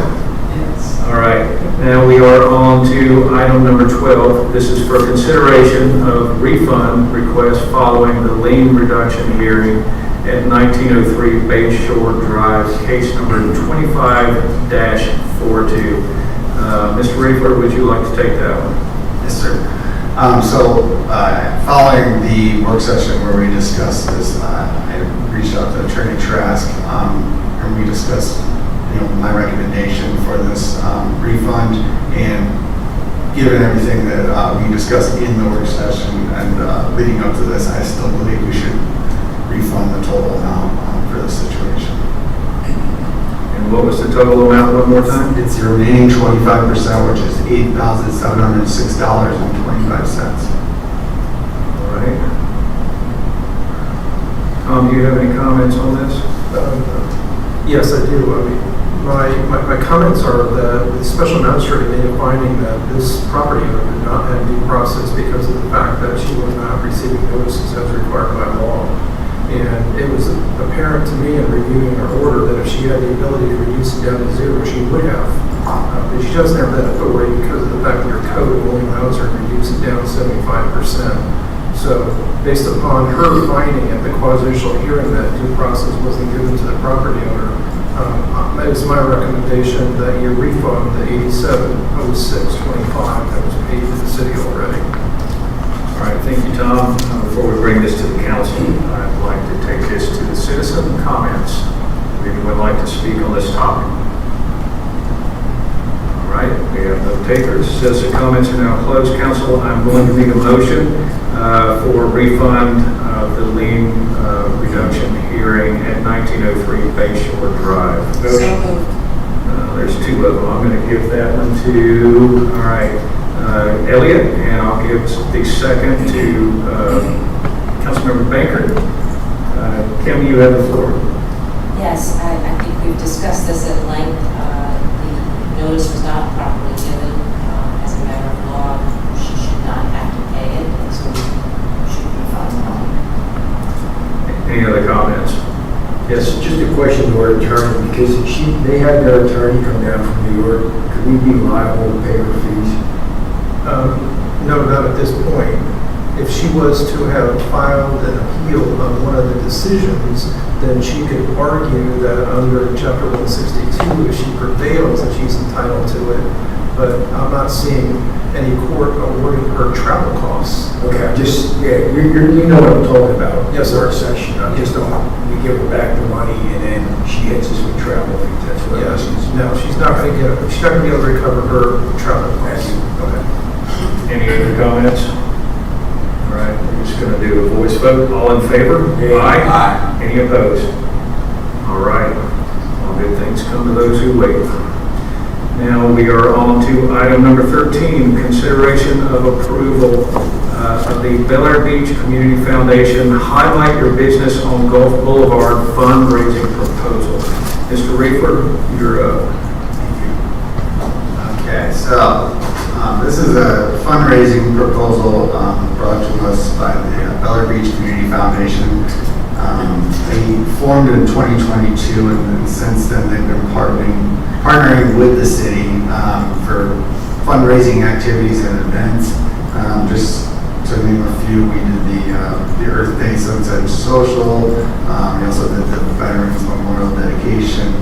Speaker 1: Yes. All right, now we are on to item number 12. This is for consideration of refund request following the lien reduction hearing at 1903 Bay Shore Drive, case number 25-42. Mr. Riefler, would you like to take that one?
Speaker 12: Yes, sir. Following the work session where we discussed this, I reached out to Attorney Trask, and we discussed, my recommendation for this refund. And given everything that we discussed in the work session and leading up to this, I still believe we should refund the total amount for this situation.
Speaker 1: And what was the total amount one more time?
Speaker 12: It's the remaining 25%, which is $8,706.25.
Speaker 1: All right. Tom, do you have any comments on this?
Speaker 11: Yes, I do. I mean, my comments are that the special magistrate made a finding that this property owner did not have due process because of the fact that she was not receiving notices as required by law. And it was apparent to me in reviewing her order that if she had the ability to reduce it down to zero, she would have. But she doesn't have that authority because of the fact that her code only allows her to reduce it down to 75%. So based upon her finding at the quasi-judicial hearing that due process wasn't given to the property owner, it is my recommendation that you refund the $87,0625 that was paid to the city already.
Speaker 1: All right, thank you, Tom. Before we bring this to the council, I'd like to take this to the citizen comments. Would anyone like to speak on this topic? All right, we have no takers. Citizen comments are now closed. Council, I'm going to make a motion for refund of the lien reduction hearing at 1903 Bayshore Drive. There's two of them. I'm going to give that one to, all right, Elliott, and I'll give the second to Councilmember Baker. Kim, you have the floor.
Speaker 15: Yes, I think we've discussed this at length. The notice was not properly given. As a matter of law, she should not have to pay it, and so we should refund the money.
Speaker 1: Any other comments?
Speaker 9: Yes, just a question to our attorney, because they had their attorney come down from New York. Could we be liable to pay her fees?
Speaker 11: No, not at this point. If she was to have filed an appeal on one of the decisions, then she could argue that under Chapter 162, if she prevails, that she's entitled to it. But I'm not seeing any court awarding her travel costs.
Speaker 9: Okay, you know what I'm talking about.
Speaker 11: Yes, sir.
Speaker 9: Work session. I just don't, we give her back the money and then she hits us with travel fees. That's what
Speaker 11: Yes. No, she's not going to get it. She's not going to be able to recover her travel costs.
Speaker 9: Okay.
Speaker 1: Any other comments? All right, we're just going to do a voice vote. All in favor?
Speaker 9: Aye.
Speaker 1: Aye. Any opposed? All right. All good things come to those who wait. Now we are on to item number 13, consideration of approval of the Bel Air Beach Community Foundation Highlight Your Business on Gulf Boulevard fundraising proposal. Mr. Riefler, you're up.
Speaker 12: Okay, so this is a fundraising proposal brought to us by the Bel Air Beach Community Foundation. They formed in 2022, and since then they've been partnering with the city for fundraising activities and events. Just to name a few, we did the Earth Day Sunset Social. We also did the Veterans Memorial Dedication.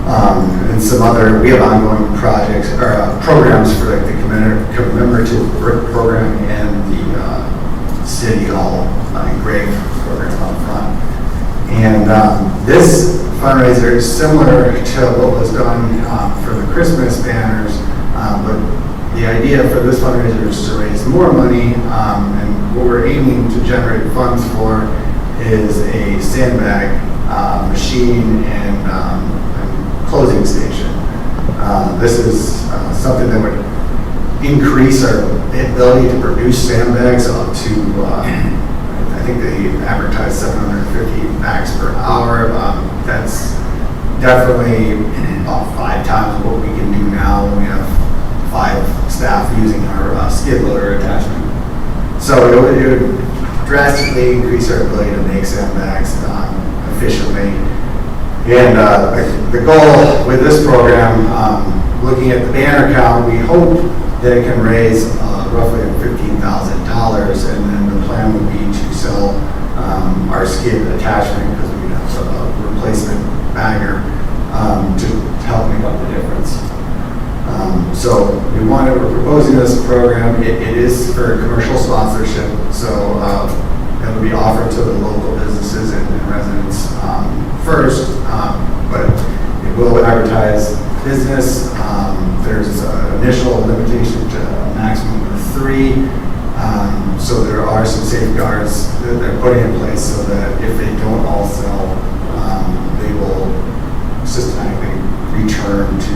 Speaker 12: And some other, we have ongoing projects or programs for like the commemorative program and the City Hall engraved program up front. And this fundraiser is similar to what was done for the Christmas banners, but the idea for this fundraiser is to raise more money, and what we're aiming to generate funds for is a sandbag machine and closing station. This is something that would increase our ability to produce sandbags up to, I think they advertise 750 bags per hour. That's definitely about 5 times what we can do now. We have 5 staff using our skid loader attachment. So it would drastically increase our ability to make sandbags efficiently. And the goal with this program, looking at the banner count, we hope that it can raise roughly $15,000, and then the plan would be to sell our skid attachment, because we have a replacement bagger to help make up the difference. So we're proposing this program. It is for commercial sponsorship, so it will be offered to the local businesses and residents first, but it will advertise business. There's an initial limitation to a maximum of 3. So there are some safeguards that they're putting in place so that if they don't all sell, they will systematically return to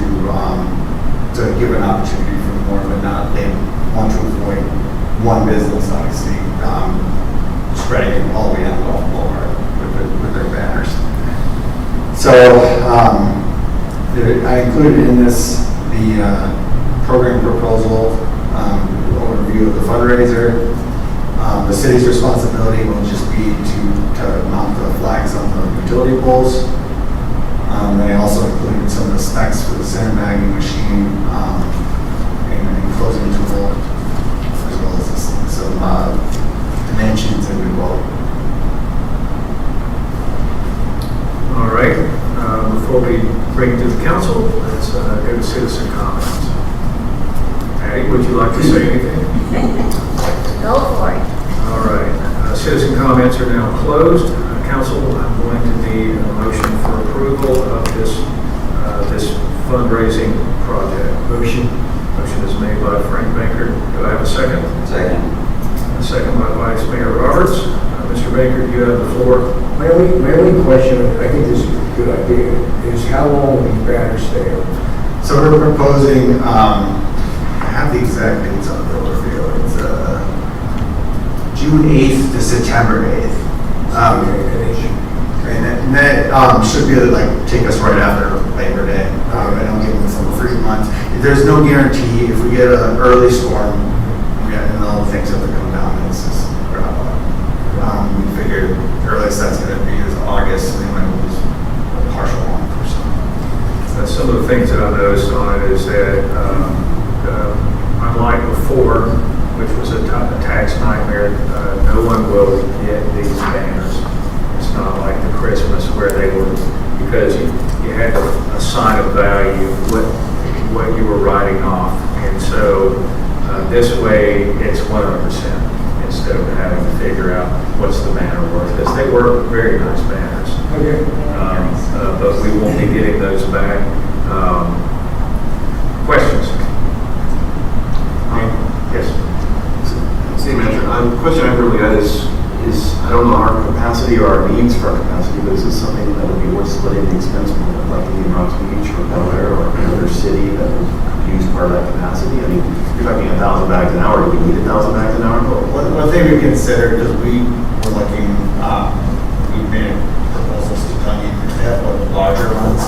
Speaker 12: give an opportunity for more, but not, they want to avoid one business, obviously, spreading it all the way down the golf boulevard with their banners. So I included in this the program proposal, overview of the fundraiser. The city's responsibility will just be to mount the flags on the utility poles. They also included some of the specs for the sandbagging machine and closing tool, as well as some dimensions and involved.
Speaker 1: All right, before we bring it to the council, let's go to citizen comments. Patty, would you like to say anything?
Speaker 13: Go for it.
Speaker 1: All right, citizen comments are now closed. Council, I'm going to need a motion for approval of this fundraising project. Motion is made by Frank Baker. Do I have a second?
Speaker 7: Second.
Speaker 1: A second by Vice Mayor Roberts. Mr. Baker, you have the floor.
Speaker 9: My only question, I think this is a good idea, is how long will these banners stay up?
Speaker 12: So we're proposing, I have the exact dates on the overview. It's June 8th to September 8th. And that should be take us right after Labor Day. I don't give them some free months. There's no guarantee. If we get an early storm, and all the things have to come down, it's just drop off. We figured the earliest that's going to be is August, and they might lose a partial month or so.
Speaker 1: Some of the things that I noticed on it is that unlike before, which was a tax nightmare, no one will get these banners. It's not like the Christmas where they were, because you had to assign a value, what you were writing off. And so this way it's 100% instead of having to figure out what's the banner worth, because they were very nice banners.
Speaker 9: Okay.
Speaker 1: But we won't be getting those back. Questions? Yes.
Speaker 16: City Manager, the question I really had is I don't know our capacity or our needs for our capacity, but is this something that would be worth splitting the expense with, like in Rock Beach or Delaware or another city that would use part of that capacity? I mean, you're talking 1,000 bags an hour. Do we need 1,000 bags an hour?
Speaker 12: One thing we considered, because we were looking, we made proposals to Dungy to have larger ones,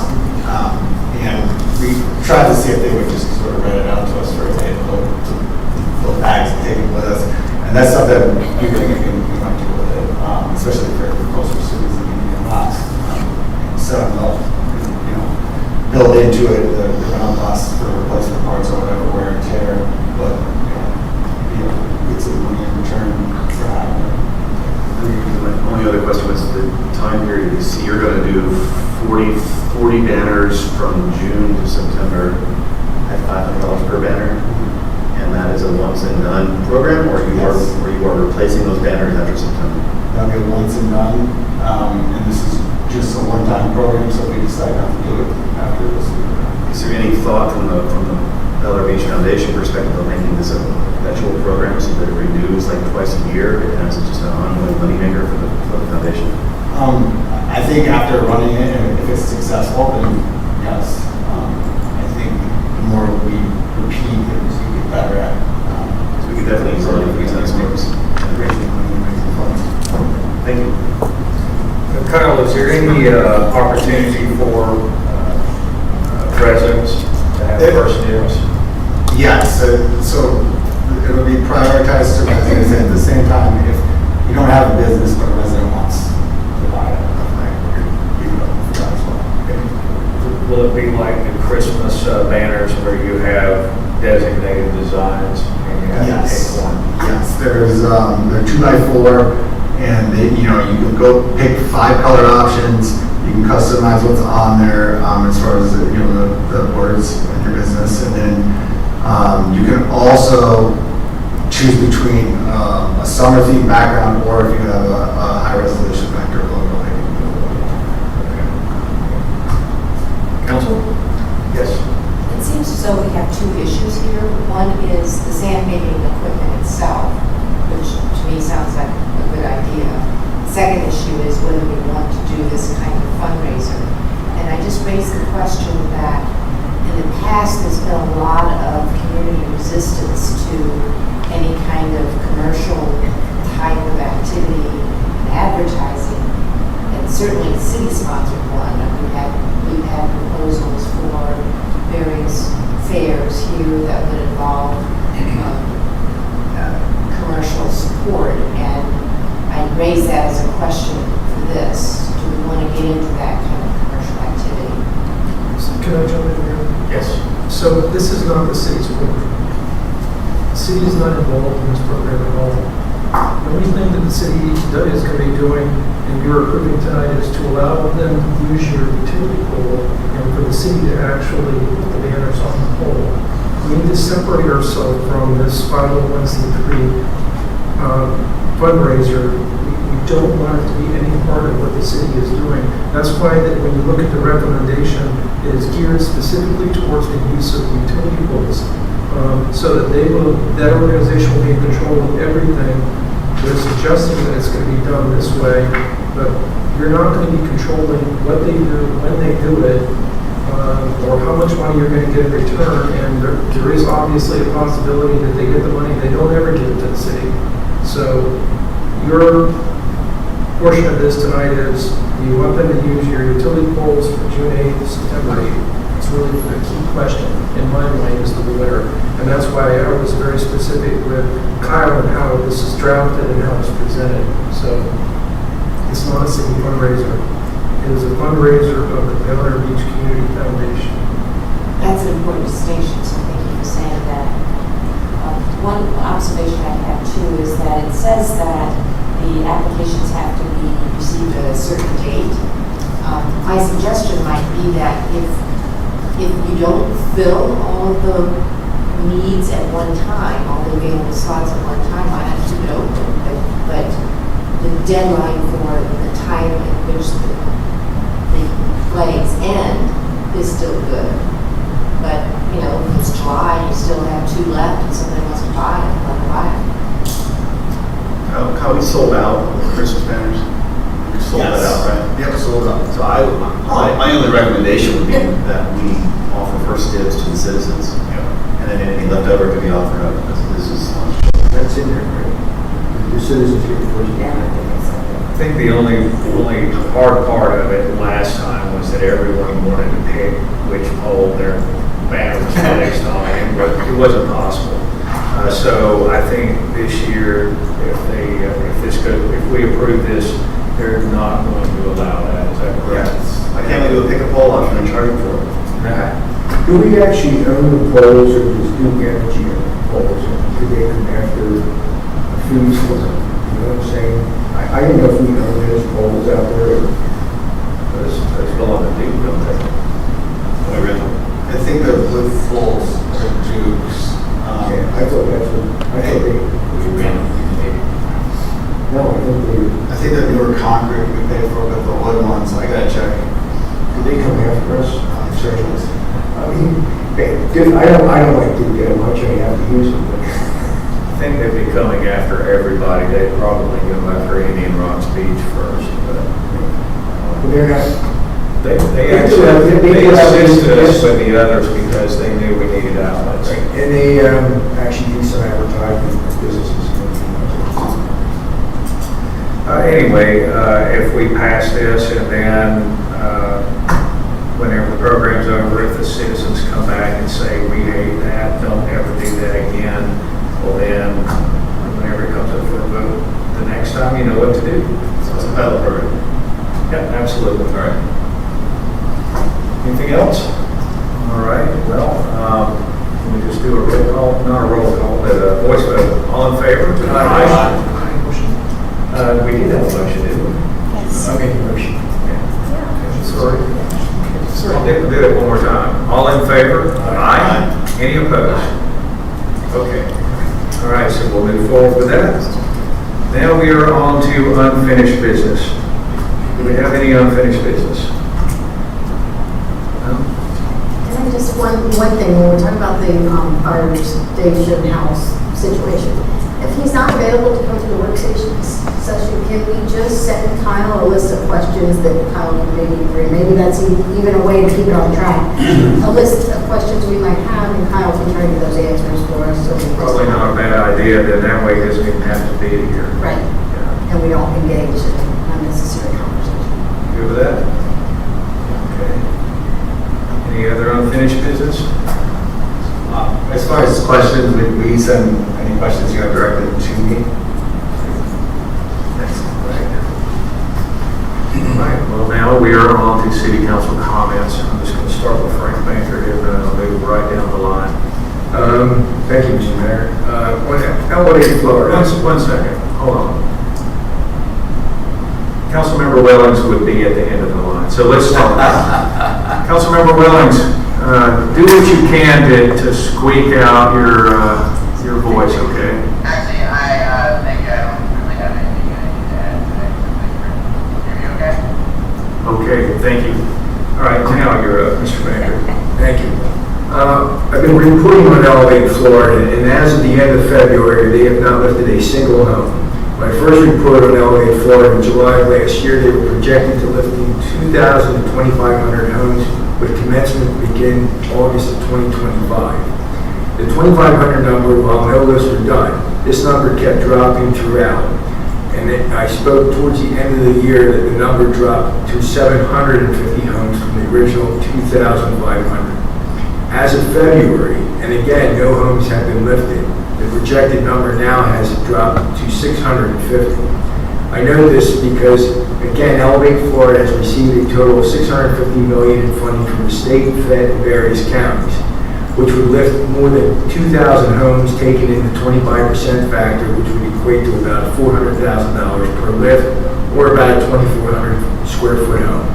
Speaker 12: and we tried to see if they would just sort of rent it out to us for a day to fill bags and take it with us. And that's something we think we might do with it, especially for coastal cities that need lots. Set them up, build into it the ground costs for replacement parts or whatever, wear and tear, but get some money in return for having it.
Speaker 16: My only other question was the time period. You see, you're going to do 40 banners from June to September at $500 per banner. And that is a once and done program, or you are replacing those banners after September?
Speaker 12: That'll be a once and done, and this is just a one-time program, so we decide not to do it after this.
Speaker 16: Is there any thought from the Bel Air Beach Foundation perspective of making this a perpetual program so that it renews like twice a year and it's just an ongoing moneymaker for the foundation?
Speaker 12: I think after running it, and if it's successful, then yes. I think the more we repeat it, better at.
Speaker 16: So we could definitely use all of these experts and raising money and raising funds. Thank you.
Speaker 1: Kyle, is there any opportunity for residents to have first dibs?
Speaker 12: Yes, so it'll be prioritized to residents, and at the same time, if you don't have a business but a resident wants to buy it, you can for that as well. Okay.
Speaker 1: Will it be like the Christmas banners where you have designated designs and you have to pick one?
Speaker 12: Yes, there's they're 2x4, and you can go pick 5 color options. You can customize what's on there as far as the words and your business. And then you can also choose between a summer theme background or if you have a high resolution vector logo.
Speaker 1: Council? Yes.
Speaker 5: It seems as though we have two issues here. One is the sandbagging equipment itself, which to me sounds like a good idea. The second issue is whether we want to do this kind of fundraiser. And I just raised the question that in the past there's been a lot of community resistance to any kind of commercial type of activity and advertising. And certainly city-sponsored one. We've had proposals for various fairs here that would involve commercial support, and I raise that as a question for this. Do we want to get into that kind of commercial activity?
Speaker 11: Can I jump in here?
Speaker 1: Yes.
Speaker 11: So this is not the city's program. The city is not involved in this program at all. The only thing that the city is going to be doing, and you're approving tonight, is to allow them to use your utility pole and for the city to actually put the banners on the pole. We need to separate ourselves from this 501c3 fundraiser. We don't want it to be any part of what the city is doing. That's why that when you look at the recommendation, it is geared specifically towards the use of utility poles. So that that organization will be in control of everything. They're suggesting that it's going to be done this way, but you're not going to be controlling what they do, when they do it, or how much money you're going to get in return. And there is obviously a possibility that they get the money, they don't ever give it to the city. So your portion of this tonight is, do you want them to use your utility poles for June 8th, September 8th? It's really the key question in my mind is the winner. And that's why I was very specific with Kyle and how this is drafted and how it's presented. So it's not a city fundraiser. It is a fundraiser of the Bel Air Beach Community Foundation.
Speaker 5: That's an important distinction, so thank you for saying that. One observation I have too is that it says that the applications have to be received at a certain date. My suggestion might be that if you don't fill all of the needs at one time, all the available slots at one time, why not keep it open? But the deadline for the time at which the flags end is still good. But, you know, if it's July, you still have 2 left and somebody wants to buy it, let them buy it.
Speaker 16: How we sold out with Christmas banners? We sold that out, right?
Speaker 12: Yep, sold out.
Speaker 16: So my only recommendation would be that we offer first dibs to the citizens. And then anything left over could be offered up, because this is.
Speaker 9: That's in there, right? The citizens get the first.
Speaker 1: I think the only hard part of it last time was that everyone wanted to pick which pole their banner was placed on, but it wasn't possible. So I think this year, if we approve this, they're not going to allow that. Is that correct?
Speaker 16: Yeah. I can't do a pick a pole option and charge for it.
Speaker 9: Do we actually own the poles or does Duke Energy own the poles? Could they come after fees for them? You know what I'm saying? I don't know if we own those poles out there.
Speaker 1: Those belong to Duke, don't they?
Speaker 12: I think the blue poles are Duke's.
Speaker 9: I thought that's what, I thought they. No,
Speaker 12: I think the newer concrete we paid for, but the wood ones, I gotta check.
Speaker 9: Did they come after us? I mean, I don't like to get much, I have to use them, but.
Speaker 1: I think they'd be coming after everybody. They'd probably go after Indian Rocks Beach first, but
Speaker 9: They're not.
Speaker 1: they assisted us with the others because they knew we needed outlets.
Speaker 9: And they actually do some advertising for businesses.
Speaker 1: Anyway, if we pass this and then whenever the program's over, if the citizens come back and say, we hate that, don't ever do that again, well then, whenever it comes up for a vote, the next time you know what to do.
Speaker 16: So it's a pilot program.
Speaker 1: Yeah, absolutely.
Speaker 16: All right.
Speaker 1: Anything else? All right, well, can we just do a roll call, not a roll call, but a voice vote. All in favor? Aye. We did have a motion, didn't we?
Speaker 4: Yes.
Speaker 9: I made the motion.
Speaker 1: Sorry. I'll do it one more time. All in favor? Aye. All right, so we'll move forward with that. Now we are on to unfinished business. Do we have any unfinished business? No?
Speaker 2: And then just one thing, when we're talking about the fire station house situation, if he's not available to come to the work session, can we just send Kyle a list of questions that Kyle can maybe bring? Maybe that's even a way to keep it on track. A list of questions we might have, and Kyle can try to get those answers for us. So
Speaker 1: Probably not a bad idea, then that way he doesn't even have to be here.
Speaker 2: Right.
Speaker 1: Yeah.
Speaker 2: And we don't engage in unnecessary conversation.
Speaker 1: Good with that? Okay. Any other unfinished business?
Speaker 12: As far as questions, we send any questions you have directly to me.
Speaker 1: Right, well, now we are on to city council comments. I'm just going to start with Frank Banker and move right down the line.
Speaker 9: Thank you, Mr. Mayor. Elevated Florida.
Speaker 1: One second, hold on. Councilmember Wellings would be at the end of the line, so let's start. Councilmember Wellings, do what you can to squeak out your voice, okay?
Speaker 17: Actually, I think I don't really have anything I need to add today. Hear me okay?
Speaker 1: Okay, thank you. All right, now you're up, Mr. Banker.
Speaker 9: Thank you. I've been reporting on Elevate Florida, and as of the end of February, they have not lifted a single home. My first report on Elevate Florida in July of last year, they were projected to lifting 2,000 to 2,500 homes with commencement to begin August of 2025. The 2,500 number, while no lists were done, this number kept dropping throughout. And then I spoke towards the end of the year that the number dropped to 750 homes from the original 2,500. As of February, and again, no homes have been lifted, the projected number now has dropped to 650. I know this because, again, Elevate Florida has received a total of $650 million in funding from the state, Fed, and various counties, which would lift more than 2,000 homes taken in the 25% factor, which would equate to about $400,000 per lift, or about a 2,400 square foot home.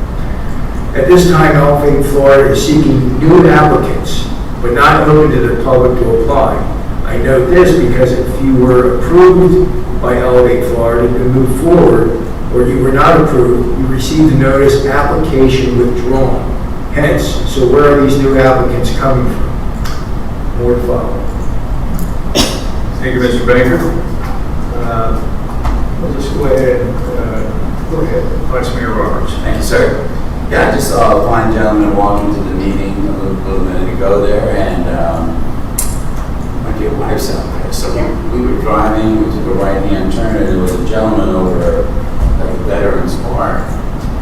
Speaker 9: At this time, Elevate Florida is seeking new applicants, but not open to the public to apply. I note this because if you were approved by Elevate Florida to move forward, or you were not approved, you received a notice application withdrawn. Hence, so where are these new applicants coming from? More to follow.
Speaker 1: Thank you, Mr. Baker. We'll just go ahead Vice Mayor Roberts.
Speaker 7: Thank you, sir. Yeah, I just saw a fine gentleman walk into the meeting a little minute ago there, and my dear wife's out there. So we were driving, we took a right-hand turn, and there was a gentleman over at the Veterans Park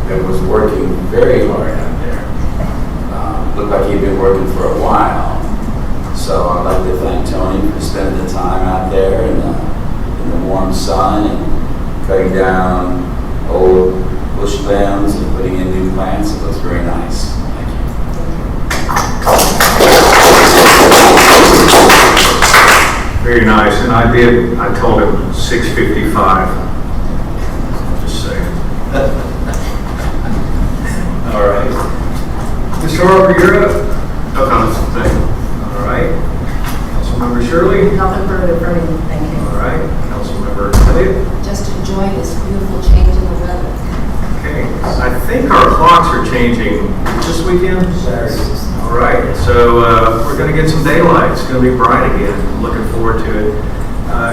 Speaker 7: that was working very hard out there. Looked like he'd been working for a while. So I'd like to thank Tony for spending the time out there in the warm sun and cutting down old bush limbs and putting in new plants. It looks very nice. Thank you.
Speaker 1: Very nice, and I told him 6:55. Just saying. All right. Mr. Harper, you're up.
Speaker 16: No comments, thank you.
Speaker 1: All right. Councilmember Shirley.
Speaker 2: Nothing further from me, thank you.
Speaker 1: All right. Councilmember Elliott.
Speaker 5: Just enjoy this beautiful change in the weather.
Speaker 1: Okay. I think our clocks are changing this weekend. All right. So we're going to get some daylight. It's going to be bright again. Looking forward to it.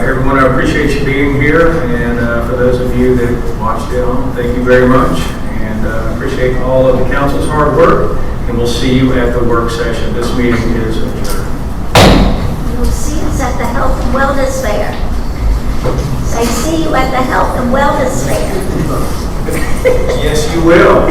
Speaker 1: Everyone, I appreciate you being here, and for those of you that watched it on, thank you very much, and appreciate all of the council's hard work. And we'll see you at the work session. This meeting is adjourned.
Speaker 13: You'll see us at the Health and Wellness Fair. Say, see you at the Health and Wellness Fair.
Speaker 1: Yes, you will.